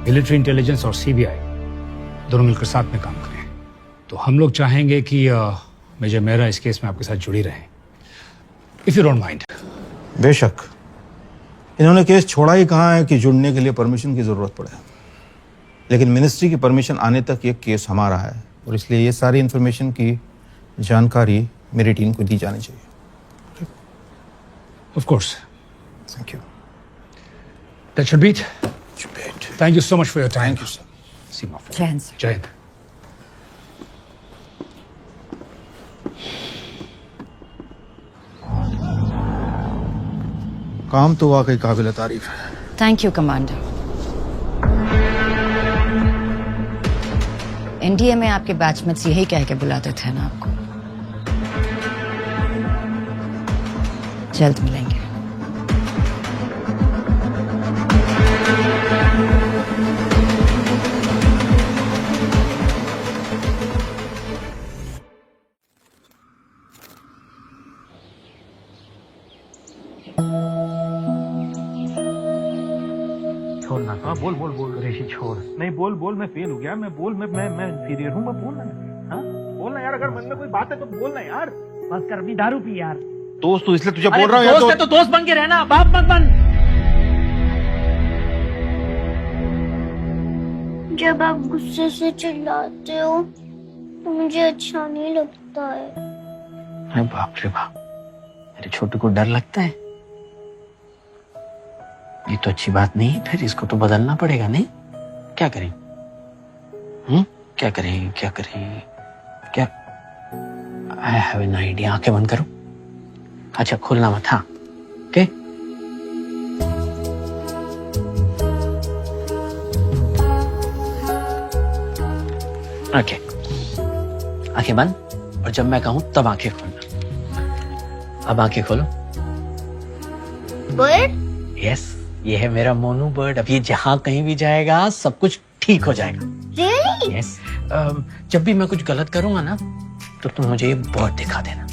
J: मिलिट्री इंटेलिजेंस और सीबीआई दोनों मिलकर साथ में काम करें। तो हम लोग चाहेंगे कि मेजर मेहरा इस केस में आपके साथ जुड़ी रहे, इफ यू डोंट माइंड।
L: बेशक। इन्होंने केस छोड़ा ही कहाँ है कि जुड़ने के लिए परमिशन की जरूरत पड़े, लेकिन मिनिस्ट्री की परमिशन आने तक ये केस हमारा है और इसलिए ये सारी इंफॉर्मेशन की जानकारी मेरी टीम को दी जानी चाहिए।
J: Of course.
L: Thank you.
J: That should be it. Thank you so much for your time.
L: Thank you sir.
J: Seema.
B: जय हिंद सर।
J: जय हिंद।
L: काम तो वाकई काबिल तारीफ है।
B: Thank you commander. एनडीए में आपके बैचमेट्स यही कह के बुलाते थे ना आपको। जल्द मिलेंगे।
D: छोड़ना।
L: हाँ बोल बोल बोल।
D: कुरैशी छोड़।
L: नहीं बोल बोल, मैं फेल हो गया, मैं बोल, मैं इंफीरियर हूँ, मैं बोलना। हाँ बोलना यार, अगर मन में कोई बात है तो बोलना यार।
D: बस कर, अपनी दारू पी यार।
L: दोस्त तो इसलिए तुझे
D: अरे
L: बोल रहा हूँ यार।
D: दोस्त है तो दोस्त बन के रहना, बाप मत बन।
V: जब आप गुस्से से चिल्लाते हो तो मुझे अच्छा नहीं लगता है।
D: अरे बाप रे बाप, मेरे छोटू को डर लगता है। ये तो अच्छी बात नहीं है, फिर इसको तो बदलना पड़ेगा। नहीं क्या करें? क्या करें क्या करें क्या? I have an idea. आंखें बंद करो। अच्छा खोलना मत। हाँ ओके। ओके आंखें बंद, और जब मैं कहूं तब आंखें खोलना। अब आंखें खोलो।
V: बर्ड?
D: यस, ये है मेरा मोनू बर्ड। अब ये जहां कहीं भी जाएगा सब कुछ ठीक हो जाएगा।
V: Really?
D: यस। जब भी मैं कुछ गलत करूंगा ना तो तुम मुझे ये बर्ड दिखा देना,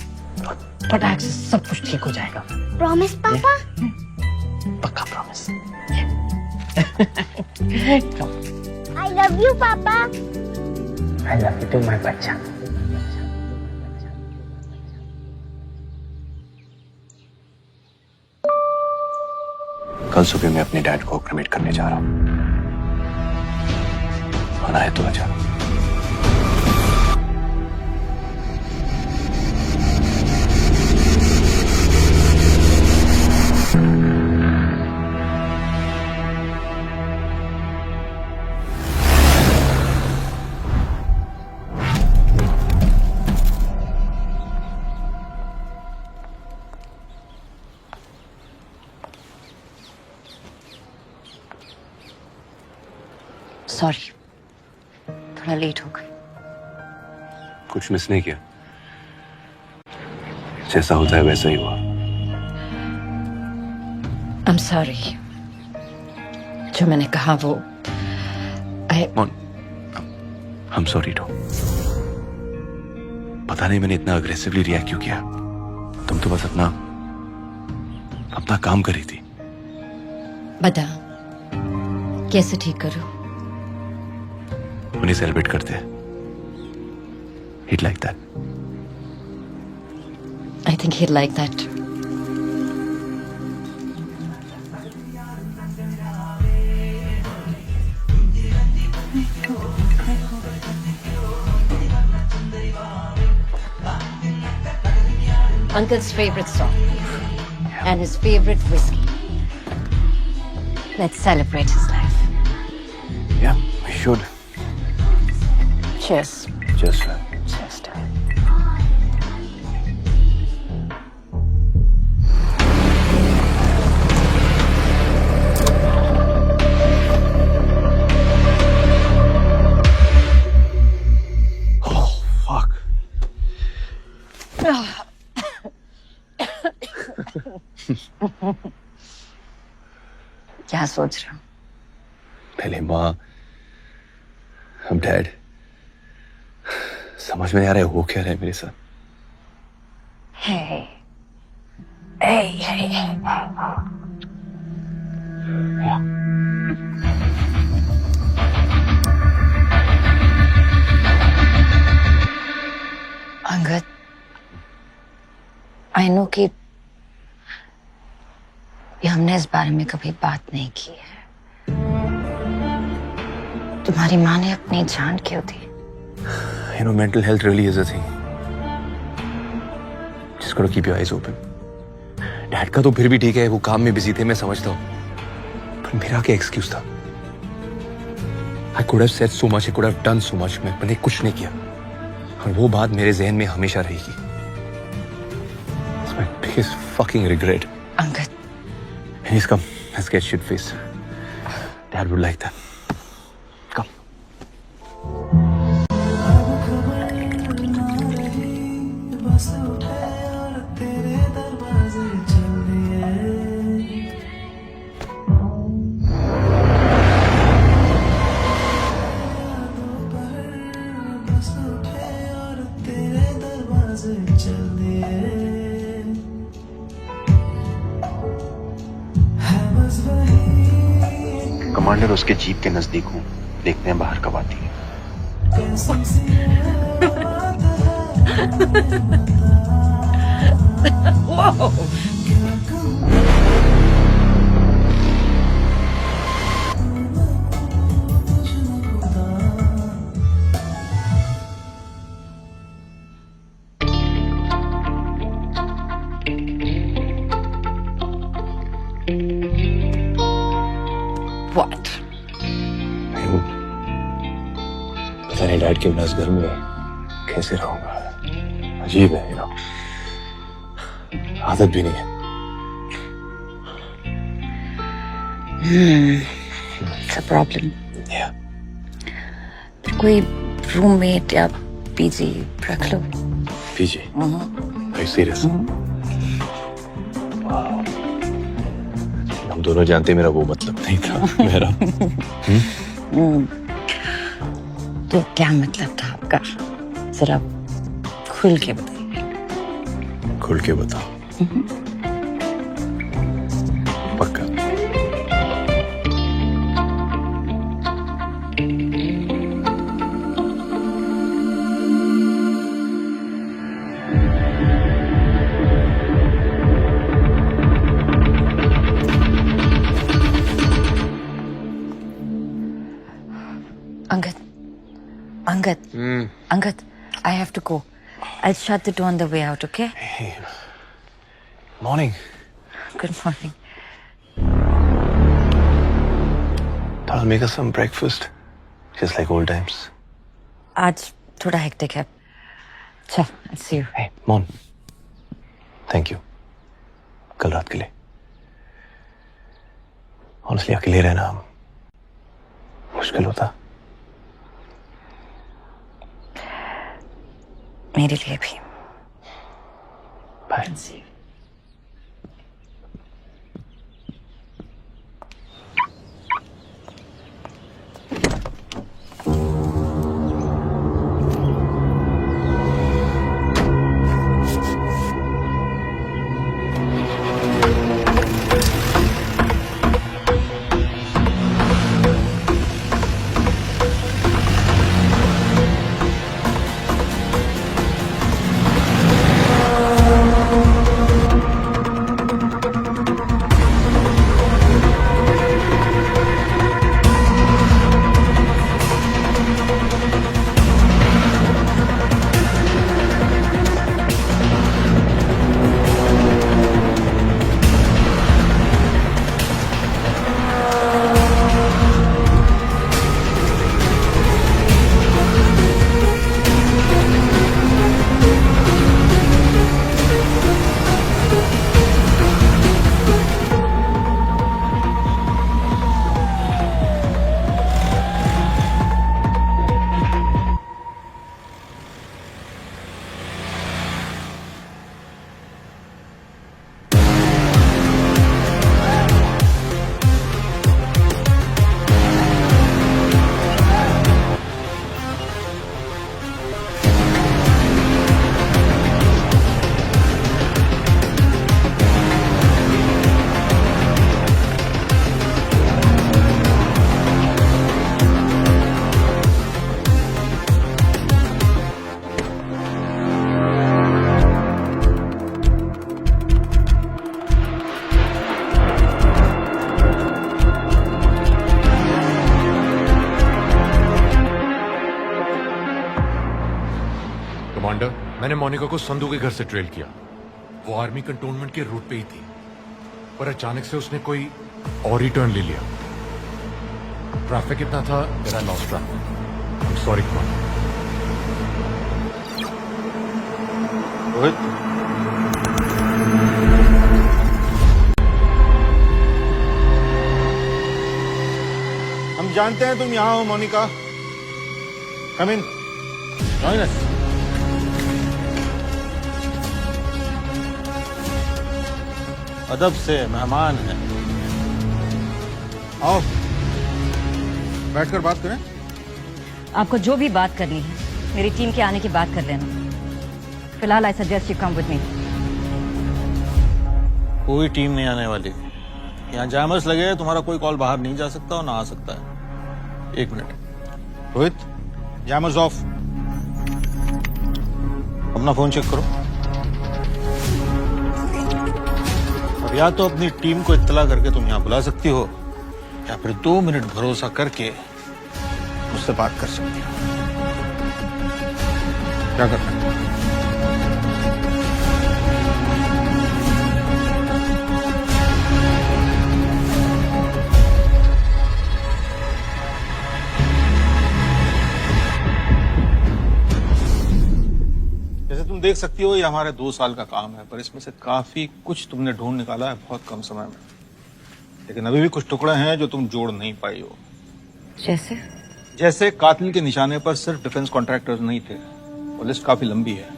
D: फटाक से सब कुछ ठीक हो जाएगा।
V: प्रॉमिस पापा?
D: पक्का promise.
V: I love you papa.
D: I love you too my bachcha.
G: कल सुबह मैं अपने डैड को क्रिमेट करने जा रहा हूँ। आना है तो आजा।
B: सॉरी, थोड़ा लेट हो गई।
G: कुछ मिस नहीं किया, जैसा होता है वैसा ही हुआ।
B: I'm sorry। जो मैंने कहा वो
G: I'm sorry too। पता नहीं मैंने इतना अग्रेसिवली रिएक्ट क्यों किया। तुम तो बस अपना काम कर रही थी।
B: बता कैसे ठीक करूं?
G: उन्हें सेलिब्रेट करते हैं। He'd like that।
B: I think he'd like that। Uncle's favorite song and his favorite whiskey. Let's celebrate his life.
G: Yeah, we should।
B: Cheers।
G: Cheers, sir।
B: Cheers to him।
G: Oh, fuck।
B: क्या सोच रहा हूँ?
G: पहले माँ, अब डैड। समझ में नहीं आ रहा है हो क्या रहा है मेरे साथ।
B: Hey। Hey, hey, hey। Angad, I no कि हमने इस बारे में कभी बात नहीं की है। तुम्हारी माँ ने अपनी जान क्यों दी?
G: You know, mental health really is a thing। Just gotta keep your eyes open। Dad का तो फिर भी ठीक है, वो काम में बिजी थे, मैं समझता हूँ। पर मेरा क्या एक्सक्यूज था? I could have said so much, I could have done so much। मैंने कुछ नहीं किया, और वो बात मेरे जहन में हमेशा रहेगी। It's my biggest fucking regret।
B: Angad.
G: Please come, let's get shit faced। Dad would like that। Come।
E: Commander उसके जीप के नजदीक हूँ, देखते हैं बाहर कब आती है।
B: What?
G: पता नहीं डैड के बिना इस घर में कैसे रहूंगा। अजीब है, आदत भी नहीं है।
B: It's a problem. फिर कोई रूममेट या पीजी रख लो।
G: पीजी? Are you serious? हम दोनों जानते मेरा वो मतलब नहीं था मेरा।
B: तो क्या मतलब था आपका? जरा खुल के बताइए।
G: खुल के बताओ। पक्का?
B: Angad, I have to go. I'll shut the door on the way out, okay?
G: Hey, morning.
B: Good morning.
G: Thought I'll make us some breakfast, just like old times.
B: आज थोड़ा hectic है. चल, I'll see you.
G: Hey, Mon. Thank you. कल रात के लिए. Honestly, अकेले रहना मुश्किल होता.
B: मेरे लिए भी।
G: Bye.
M: कमांडर, मैंने मोनिका को संधू के घर से ट्रेल किया। वो आर्मी कंटोनमेंट के रूट पे ही थी, पर अचानक से उसने कोई और ही टर्न ले लिया। ट्रैफिक इतना था that I lost track. I'm sorry, commander.
L: Rohit, हम जानते हैं तुम यहां हो मोनिका। कम इन, जॉइन अस। अदब से, मेहमान है। आओ, बैठकर बात करें।
B: आपको जो भी बात करनी है मेरी टीम के आने की बात कर लेना। फिलहाल I suggest you come with me.
L: कोई टीम नहीं आने वाली। यहाँ जैमर्स लगे हैं, तुम्हारा कोई कॉल बाहर नहीं जा सकता और ना आ सकता है। 1 मिनट रोहित, जैमर्स ऑफ। अपना फोन चेक करो। अब या तो अपनी टीम को इत्तला करके तुम यहाँ बुला सकती हो, या फिर 2 मिनट भरोसा करके मुझसे बात कर सकती हो। क्या करना है? जैसे तुम देख सकती हो, ये हमारे 2 साल का काम है, पर इसमें से काफी कुछ तुमने ढूंढ निकाला है बहुत कम समय में। लेकिन अभी भी कुछ टुकड़े हैं जो तुम जोड़ नहीं पाई हो। जैसे कातिल के निशाने पर सिर्फ डिफेंस कॉन्ट्रैक्टर्स नहीं थे, वो लिस्ट काफी लंबी है।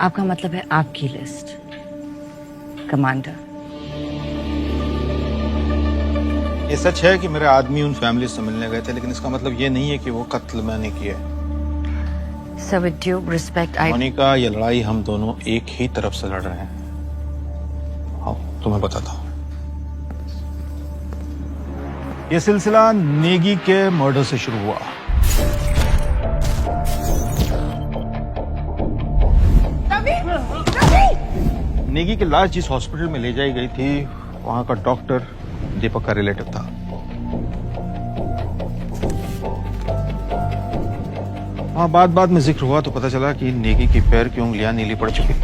B: आपका मतलब है आपकी लिस्ट, कमांडर?
L: ये सच है कि मेरे आदमी उन फैमिली से मिलने गए थे, लेकिन इसका मतलब ये नहीं है कि वो कत्ल मैंने किया है।
B: Sir, with due respect,
L: Monika, ये लड़ाई हम दोनों एक ही तरफ से लड़ रहे हैं। आओ तुम्हें बताता हूँ। ये सिलसिला नेगी के मर्डर से शुरू हुआ। नेगी की लाश जिस हॉस्पिटल में ले जाई गई थी, वहां का डॉक्टर दीपक का रिलेटिव था। वहां बात में जिक्र हुआ तो पता चला कि नेगी की पैर की उंगलियां नीली पड़ चुकी,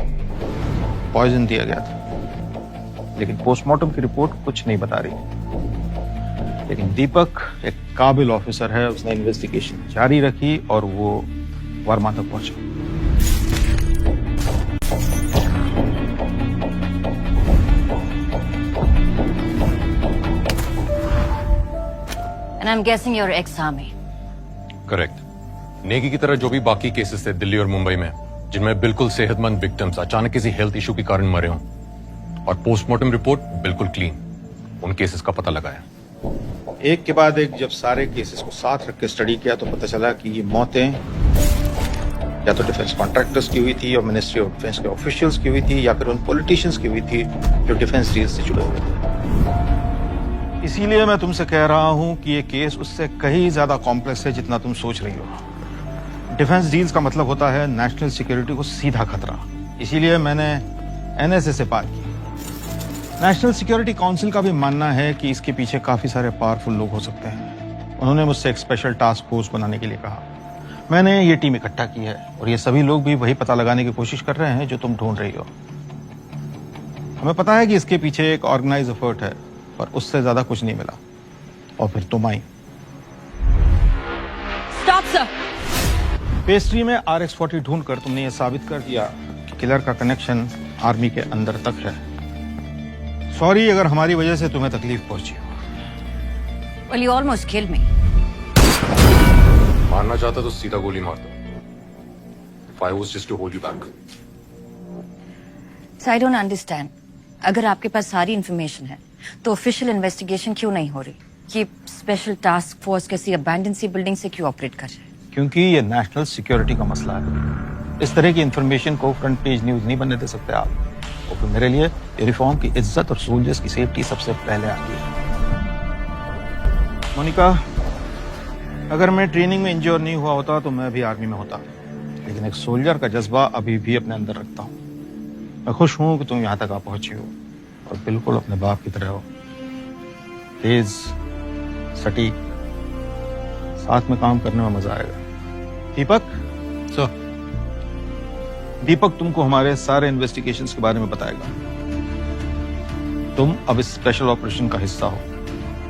L: पॉइजन दिया गया था। लेकिन पोस्टमार्टम की रिपोर्ट कुछ नहीं बता रही। लेकिन दीपक एक काबिल ऑफिसर है, उसने इन्वेस्टिगेशन जारी रखी और वो वर्मा तक पहुंचा।
B: And I'm guessing you're ex-army.
M: Correct. Negi की तरह जो भी बाकी केसेस थे दिल्ली और मुंबई में, जिनमें बिल्कुल सेहतमंद विक्टिम्स अचानक किसी हेल्थ इशू के कारण मरे हों, और पोस्टमार्टम रिपोर्ट बिल्कुल क्लीन, उन केसेस का पता लगाया।
L: एक के बाद एक जब सारे केसेस को साथ रख के स्टडी किया तो पता चला कि ये मौतें या तो डिफेंस कॉन्ट्रैक्टर्स की हुई थी, और मिनिस्ट्री ऑफ डिफेंस के ऑफिशियल्स की हुई थी, या फिर उन पॉलिटिशियंस की हुई थी जो डिफेंस डील से जुड़े हुए थे। इसीलिए मैं तुमसे कह रहा हूं कि ये केस उससे कहीं ज्यादा कॉम्प्लेक्स है जितना तुम सोच रही हो। डिफेंस डील्स का मतलब होता है नेशनल सिक्योरिटी को सीधा खतरा। इसीलिए मैंने एनएसए से बात की। नेशनल सिक्योरिटी काउंसिल का भी मानना है कि इसके पीछे काफी सारे पावरफुल लोग हो सकते हैं। उन्होंने मुझसे एक स्पेशल टास्क फोर्स बनाने के लिए कहा। मैंने ये टीम इकट्ठा की है, और ये सभी लोग भी वही पता लगाने की कोशिश कर रहे हैं जो तुम ढूंढ रही हो। हमें पता है कि इसके पीछे एक ऑर्गेनाइज एफर्ट है, पर उससे ज्यादा कुछ नहीं मिला, और फिर तुम आई।
B: Stop, sir.
L: पेस्ट्री में RX-40 ढूंढकर तुमने ये साबित कर दिया कि किलर का कनेक्शन आर्मी के अंदर तक है। सॉरी अगर हमारी वजह से तुम्हें तकलीफ पहुंची हो।
B: Well, you almost killed me.
M: मारना चाहता तो सीधा गोली मारता। If I was just to hold you back.
B: So I don't understand. अगर आपके पास सारी इंफॉर्मेशन है, तो ऑफिशियल इन्वेस्टिगेशन क्यों नहीं हो रही? ये स्पेशल टास्क फोर्स किसी अबैंडन सी बिल्डिंग से क्यों ऑपरेट कर रहे हैं?
L: क्योंकि ये नेशनल सिक्योरिटी का मसला है। इस तरह की इंफॉर्मेशन को फ्रंट पेज न्यूज नहीं बनने दे सकते आप। और फिर मेरे लिए यूनिफॉर्म की इज्जत और सोल्जर्स की सेफ्टी सबसे पहले आती है। मोनिका, अगर मैं ट्रेनिंग में इंजोर नहीं हुआ होता तो मैं भी आर्मी में होता, लेकिन एक सोल्जर का जज्बा अभी भी अपने अंदर रखता हूँ। मैं खुश हूं कि तुम यहाँ तक आ पहुंची हो, और बिल्कुल अपने बाप की तरह हो। तेज, सटीक, साथ में काम करने में मजा आएगा। दीपक सर, दीपक तुमको हमारे सारे इन्वेस्टिगेशंस के बारे में बताएगा। तुम अब इस स्पेशल ऑपरेशन का हिस्सा हो।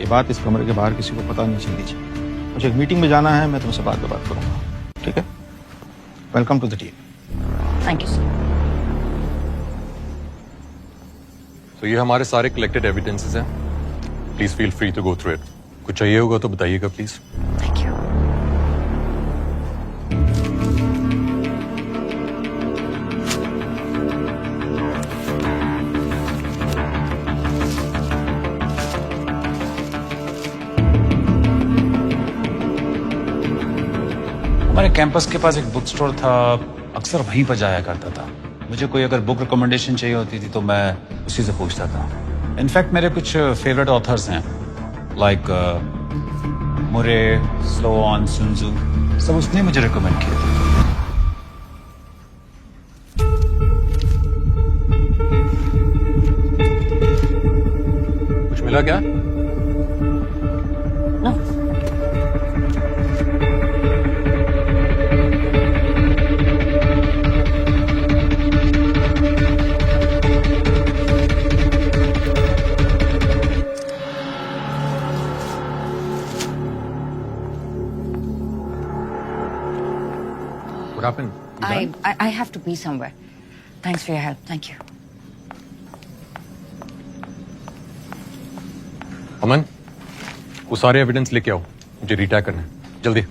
L: ये बात इस कमरे के बाहर किसी को पता नहीं चलनी चाहिए। मुझे एक मीटिंग में जाना है, मैं तुमसे बाद में बात करूंगा, ठीक है? Welcome to the team.
B: Thank you sir.
M: तो ये हमारे सारे कलेक्टेड एविडेंसेस हैं। Please feel free to go through it. कुछ चाहिए होगा तो बताइएगा प्लीज।
B: Thank you.
U: हमारे कैंपस के पास एक बुक स्टोर था, अक्सर वहीं पर जाया करता था। मुझे कोई अगर बुक रिकमेंडेशन चाहिए होती थी तो मैं उसी से पूछता था। इनफैक्ट मेरे कुछ फेवरेट ऑथर्स हैं लाइक मुरे, स्लो ऑन, सुनजू, सब उसने मुझे रिकमेंड किया था।
I: कुछ मिला क्या?
B: No.
I: What happened?
B: I have to be somewhere. Thanks for your help. Thank you.
I: अमन, वो सारे एविडेंस लेके आओ, मुझे रिटैग करना है, जल्दी।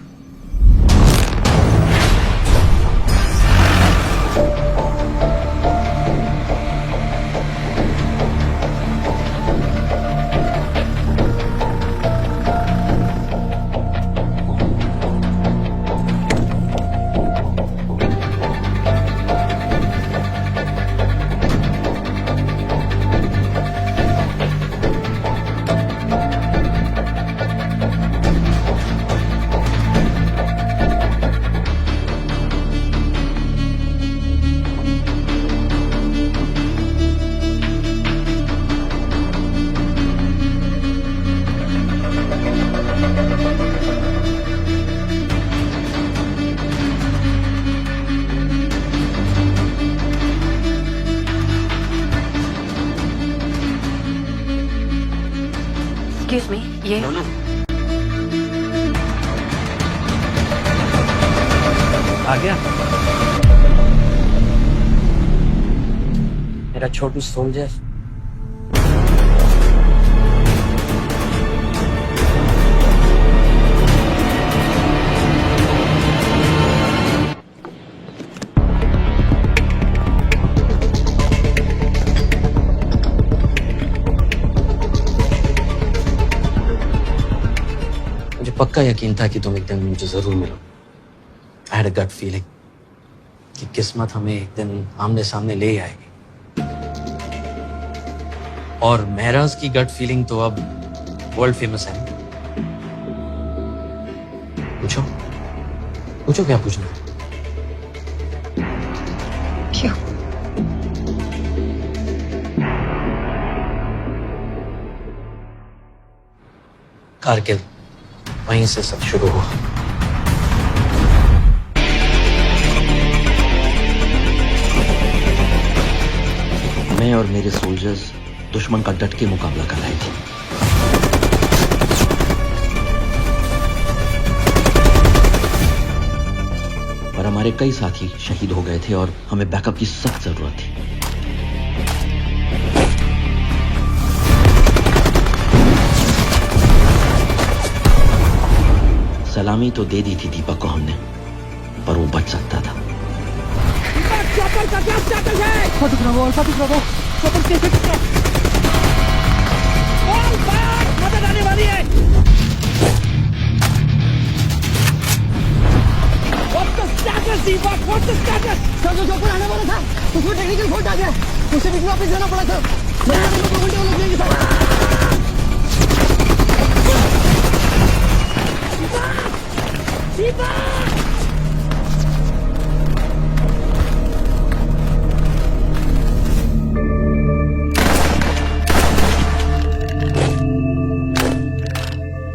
B: Excuse me, ये
D: आ गया मेरा छोटू सोल्जर। मुझे पक्का यकीन था कि तुम एक दिन मुझे जरूर मिलो। I had a gut feeling कि किस्मत हमें एक दिन आमने सामने ले आएगी। और महराज की गट फीलिंग तो अब वर्ल्ड फेमस है। पूछो पूछो क्या पूछना है?
B: क्यों?
D: कारगिल, वहीं से सब शुरू हुआ। मैं और मेरे सोल्जर्स दुश्मन का डट के मुकाबला कर रहे थे। पर हमारे कई साथी शहीद हो गए थे और हमें बैकअप की सख्त जरूरत थी। सलामी तो दे दी थी दीपक को हमने, पर वो बच सकता था।
Q: मदद आने वाली है। What's the status, Deepak? What's the status? Sir जो चौपर आने वाला था, उसमें टेक्निकल फॉल्ट आ गया। उसे भी वापस जाना पड़ा था। मेरे को 2 घंटे हो गए सर। दीपक!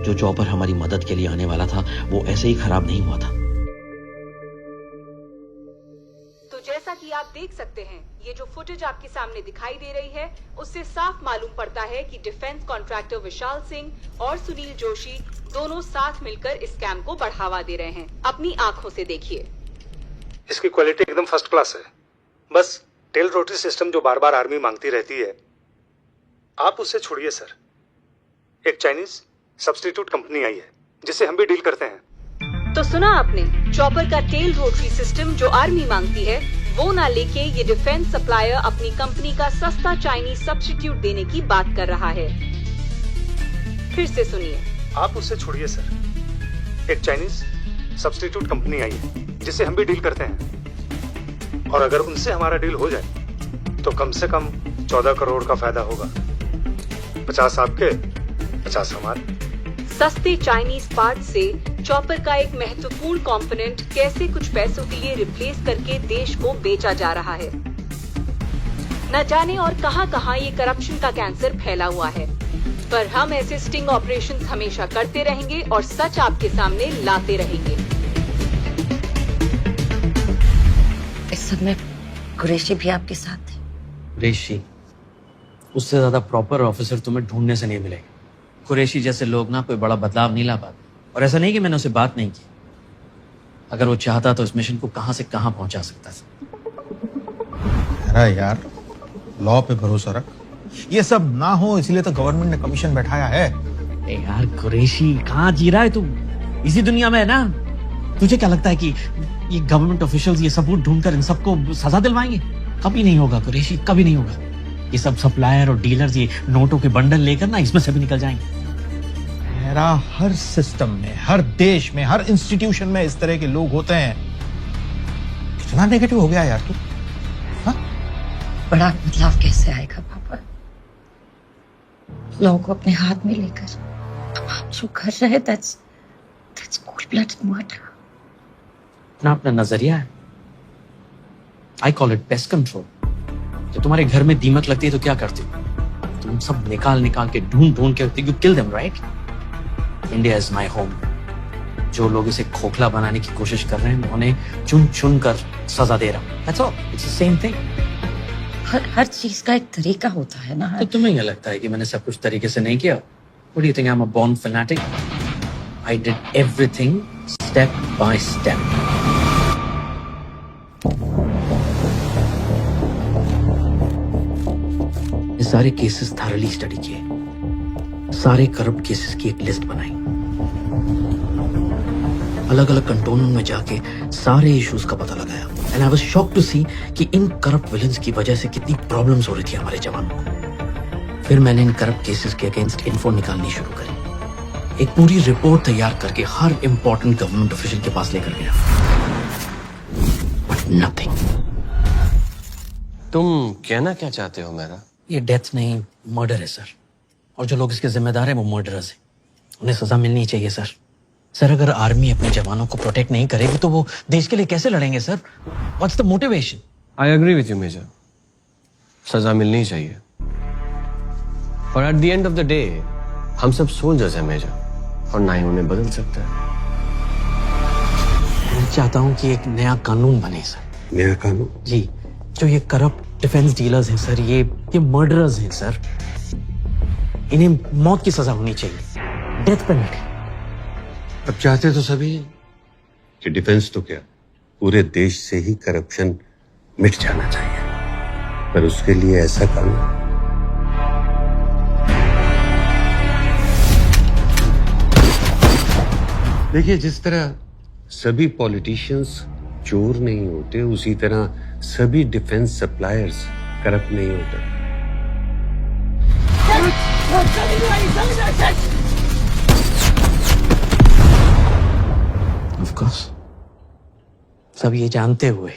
D: जो चॉपर हमारी मदद के लिए आने वाला था वो ऐसे ही खराब नहीं हुआ था।
F: तो जैसा कि आप देख सकते हैं, ये जो फुटेज आपके सामने दिखाई दे रही है, उससे साफ मालूम पड़ता है कि डिफेंस कॉन्ट्रैक्टर विशाल सिंह और सुनील जोशी दोनों साथ मिलकर इस स्कैम को बढ़ावा दे रहे हैं। अपनी आंखों से देखिए।
S: इसकी क्वालिटी एकदम फर्स्ट क्लास है। बस टेल रोटरी सिस्टम जो बार बार आर्मी मांगती रहती है, आप उससे छोड़िए सर। एक चाइनीज सब्स्टिट्यूट कंपनी आई है जिससे हम भी डील करते हैं।
F: तो सुना आपने, चॉपर का टेल रोटरी सिस्टम जो आर्मी मांगती है वो ना लेके ये डिफेंस सप्लायर अपनी कंपनी का सस्ता चाइनीज सब्स्टिट्यूट देने की बात कर रहा है। फिर से सुनिए।
S: आप उससे छोड़िए सर। एक चाइनीज सब्स्टिट्यूट कंपनी आई है जिससे हम भी डील करते हैं, और अगर उनसे हमारा डील हो जाए तो कम से कम 14 करोड़ का फायदा होगा। 50 आपके, 50 हमारे।
F: सस्ते चाइनीज पार्ट से चॉपर का एक महत्वपूर्ण कंपोनेंट कैसे कुछ पैसों के लिए रिप्लेस करके देश को बेचा जा रहा है। न जाने और कहां-कहां ये करप्शन का कैंसर फैला हुआ है, पर हम ऐसे स्टिंग ऑपरेशंस हमेशा करते रहेंगे और सच आपके सामने लाते रहेंगे।
T: इस सब में कुरैशी भी आपके साथ थे।
D: कुरैशी, उससे ज्यादा प्रॉपर ऑफिसर तुम्हें ढूंढने से नहीं मिलेगा। कुरैशी जैसे लोग ना कोई बड़ा बदलाव नहीं ला पाते। और ऐसा नहीं कि मैंने उसे बात नहीं की, अगर वो चाहता तो इस मिशन को कहां से कहां पहुंचा सकता था।
L: अरे यार, लॉ पे भरोसा रख। ये सब ना हो इसलिए तो गवर्नमेंट ने कमीशन बैठाया है।
D: यार कुरैशी, कहाँ जी रहा है तू? इसी दुनिया में है ना? तुझे क्या लगता है कि ये गवर्नमेंट ऑफिशियल्स ये सबूत ढूंढकर इन सबको सजा दिलवाएंगे? कभी नहीं होगा कुरैशी, कभी नहीं होगा। ये सब सप्लायर और डीलर्स ये नोटों के बंडल लेकर ना इसमें से भी निकल जाएंगे।
L: मेरा हर सिस्टम में, हर देश में, हर इंस्टीट्यूशन में इस तरह के लोग होते हैं। कितना नेगेटिव हो गया यार तू।
T: बड़ा बदलाव कैसे आएगा पापा? लोगों को अपने हाथ में लेकर अब आप जो कर रहे हैं, that's cold-blooded murder।
D: अपना अपना नजरिया है। I call it pest control. जब तुम्हारे घर में दीमक लगती है तो क्या करते हो? तुम सब निकाल के ढूंढ के you kill them, right? India is my home. जो लोग इसे खोखला बनाने की कोशिश कर रहे हैं, उन्हें चुन चुन कर सजा दे रहा हूं। That's all. It's the same thing.
T: हर चीज का एक तरीका होता है ना।
D: तो तुम्हें क्या लगता है कि मैंने सब कुछ तरीके से नहीं किया? What do you think I'm a born fanatic? I did everything step by step. ये सारे केसेस थॉरली स्टडी किए, सारे करप्ट केसेस की एक लिस्ट बनाई, अलग अलग कंटोनमेंट में जाके सारे इश्यूज का पता लगाया। And I was shocked to see कि इन करप्ट विलन्स की वजह से कितनी प्रॉब्लम्स हो रही थी हमारे जवानों को। फिर मैंने इन करप्ट केसेस के अगेंस्ट इन्फो निकालनी शुरू करी। एक पूरी रिपोर्ट तैयार करके हर इंपॉर्टेंट गवर्नमेंट ऑफिशियल के पास लेकर गया, बट नथिंग।
I: तुम कहना क्या चाहते हो मेरा?
D: ये डेथ नहीं, मर्डर है सर। और जो लोग इसके जिम्मेदार हैं वो मर्डरर्स हैं। उन्हें सजा मिलनी चाहिए सर। सर, अगर आर्मी अपने जवानों को प्रोटेक्ट नहीं करेगी तो वो देश के लिए कैसे लड़ेंगे sir? What's the motivation?
I: I agree with you major, सजा मिलनी चाहिए, पर at the end of the day हम सब सोल्जर्स हैं मेजर, और ना ही उन्हें बदल सकता है।
D: मैं चाहता हूँ कि एक नया कानून बने सर।
I: नया कानून?
D: जी, जो ये करप्ट डिफेंस डीलर्स हैं सर, ये मर्डरर्स हैं सर, इन्हें मौत की सजा होनी चाहिए, डेथ पेनल्टी।
N: अब चाहते तो सभी कि डिफेंस तो क्या, पूरे देश से ही करप्शन मिट जाना चाहिए, पर उसके लिए ऐसा कानून देखिए, जिस तरह सभी पॉलिटिशियंस चोर नहीं होते, उसी तरह सभी डिफेंस सप्लायर्स करप्ट नहीं होते।
D: Of course. सब ये जानते हुए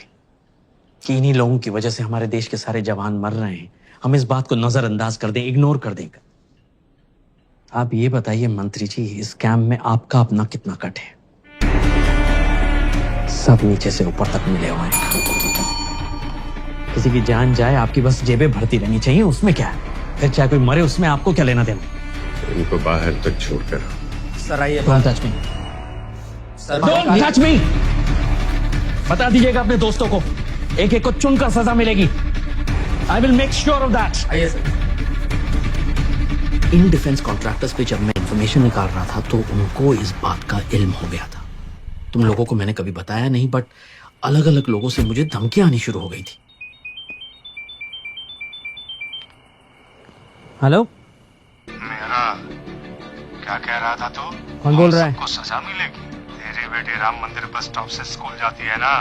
D: कि इन्हीं लोगों की वजह से हमारे देश के सारे जवान मर रहे हैं, हम इस बात को नजरअंदाज कर दें, इग्नोर कर दें। आप ये बताइए मंत्री जी, इस कैंप में आपका अपना कितना कट है? सब नीचे से ऊपर तक मिले हुए हैं। किसी की जान जाए, आपकी बस जेबें भरती रहनी चाहिए, उसमें क्या है? फिर चाहे कोई मरे, उसमें आपको क्या लेना देना?
N: इनको बाहर तक छोड़कर
D: सर आइए। Don't touch me. Don't touch me. बता दीजिएगा अपने दोस्तों को, एक एक को चुनकर सजा मिलेगी। I will make sure of that. आइए सर। इन डिफेंस कॉन्ट्रैक्टर्स पे जब मैं इंफॉर्मेशन निकाल रहा था तो उनको इस बात का इल्म हो गया था। तुम लोगों को मैंने कभी बताया नहीं, बट अलग अलग लोगों से मुझे धमकियां आनी शुरू हो गई थी। हेलो,
S: मेरा क्या कह रहा था तू?
D: कौन बोल रहा है?
S: सबको सजा मिलेगी। तेरी बेटी राम मंदिर बस स्टॉप से स्कूल जाती है ना।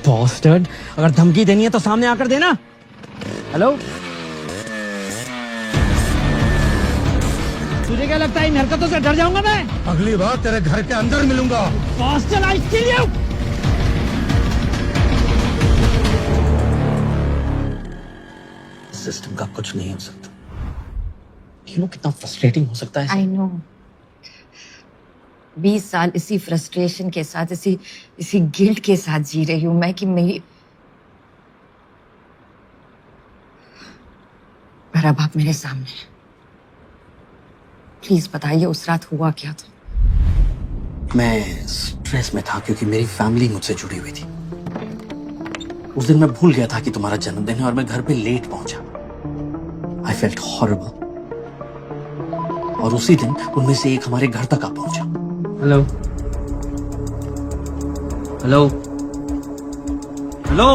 D: बॉस्टर्ड, अगर धमकी देनी है तो सामने आकर देना। हेलो, तुझे क्या लगता है इन हरकतों से डर जाऊंगा मैं?
S: अगली बार तेरे घर के अंदर मिलूंगा।
D: बॉस्टर्ड, आई किल यू। सिस्टम का कुछ नहीं हो सकता। यू नो कितना फ्रस्ट्रेटिंग हो सकता है।
B: आई नो 20 साल इसी फ्रस्ट्रेशन के साथ, इसी गिल्ट के साथ जी रही हूं मैं कि मेरी, पर अब आप मेरे सामने हैं। प्लीज बताइए उस रात हुआ क्या था?
D: मैं स्ट्रेस में था क्योंकि मेरी फैमिली मुझसे जुड़ी हुई थी। उस दिन मैं भूल गया था कि तुम्हारा जन्मदिन है और मैं घर पे लेट पहुंचा। I felt horrible. और उसी दिन उनमें से एक हमारे घर तक आ पहुंचा। हेलो हेलो हेलो,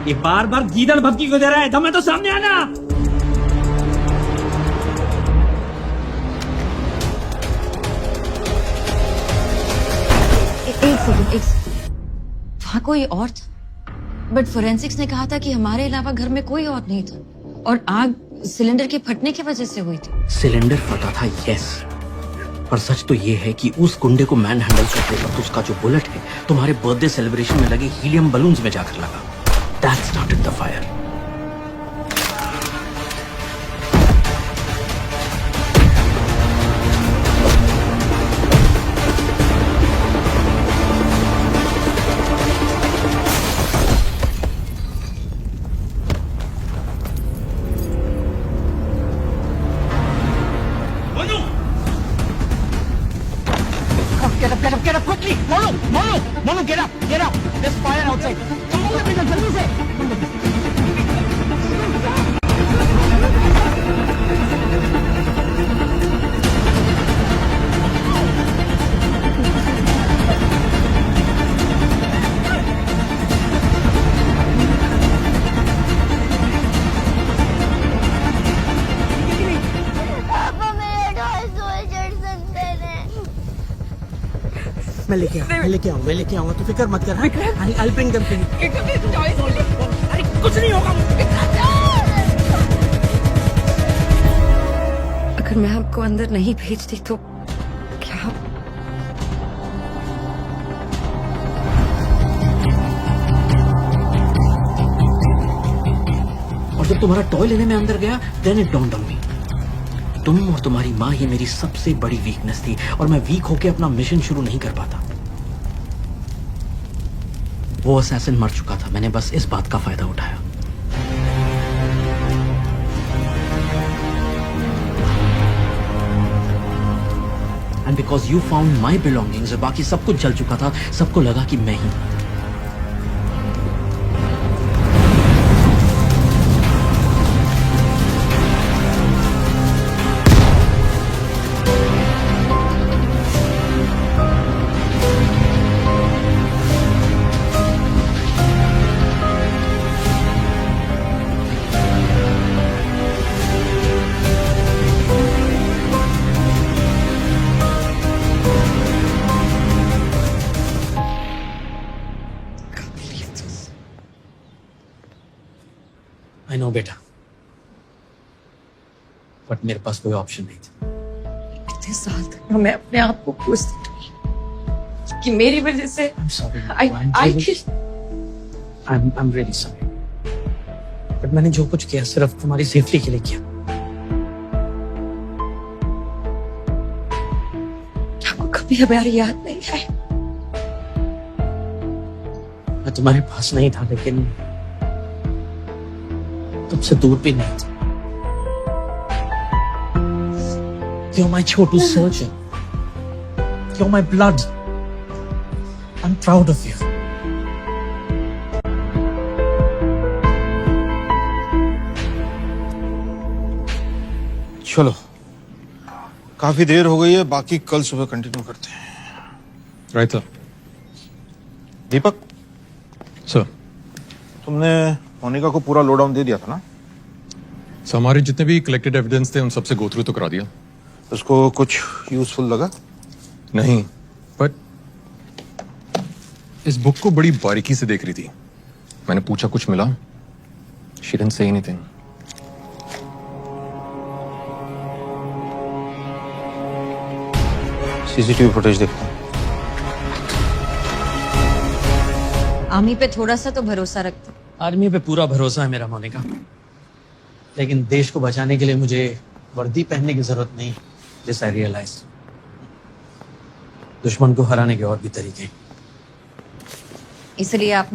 D: ये बार बार गीदड़ भपकी को दे रहा है, दम है तो सामने आना।
B: एक सेकंड, वहाँ कोई और था, बट फोरेंसिक्स ने कहा था कि हमारे अलावा घर में कोई और नहीं था और आग सिलेंडर के फटने की वजह से हुई थी।
D: सिलेंडर फटा था, यस, पर सच तो ये है कि उस गुंडे को मैन हैंडल करते वक्त उसका जो बुलेट है तुम्हारे बर्थडे सेलिब्रेशन में लगे हीलियम बलून्स में जाकर लगा। That started the fire.
A: Get up quickly! Monu, get up! There's fire outside. Come on, बेटा, जल्दी से. मैं लेके आऊंगा, तू फिक्र मत कर। I'll bring them to you. अरे कुछ नहीं होगा।
B: अगर मैं आपको अंदर नहीं भेजती तो क्या?
D: और जब तुम्हारा टॉय लेने में अंदर गया, then it dawned on me. तुम और तुम्हारी माँ ही मेरी सबसे बड़ी वीकनेस थी और मैं वीक होके अपना मिशन शुरू नहीं कर पाता। वो असैसिन मर चुका था, मैंने बस इस बात का फायदा उठाया। And because you found my belongings, बाकी सब कुछ जल चुका था, सबको लगा कि मैं ही। आई नो बेटा, बट मेरे पास कोई ऑप्शन नहीं था।
B: कितने साल तक मैं अपने आप को कोसती रही कि मेरी वजह से
D: I'm really sorry. बट मैंने जो कुछ किया सिर्फ तुम्हारी सेफ्टी के लिए किया।
B: आपको कभी हमारी याद नहीं है?
D: मैं तुम्हारे पास नहीं था, लेकिन तुमसे दूर भी नहीं था। You're my Chhotu surgeon. You're my blood. I'm proud of you.
L: चलो, काफी देर हो गई है, बाकी कल सुबह कंटिन्यू करते हैं।
M: Right sir.
L: दीपक
M: सर,
L: तुमने मोनिका को पूरा लो डाउन दे दिया था ना?
M: सर, हमारे जितने भी कलेक्टेड एविडेंस थे उन सबसे गो थ्रू तो करा दिया।
L: उसको कुछ यूजफुल लगा?
M: नहीं, बट इस बुक को बड़ी बारीकी से देख रही थी। मैंने पूछा, कुछ मिला? She didn't say anything.
L: CCTV footage देखता हूँ।
B: आर्मी पे थोड़ा सा तो भरोसा रखता।
D: आर्मी पे पूरा भरोसा है मेरा मोनिका, लेकिन देश को बचाने के लिए मुझे वर्दी पहनने की जरूरत नहीं, दिस आई रियलाइज। दुश्मन को हराने के और भी तरीके।
B: इसलिए आपने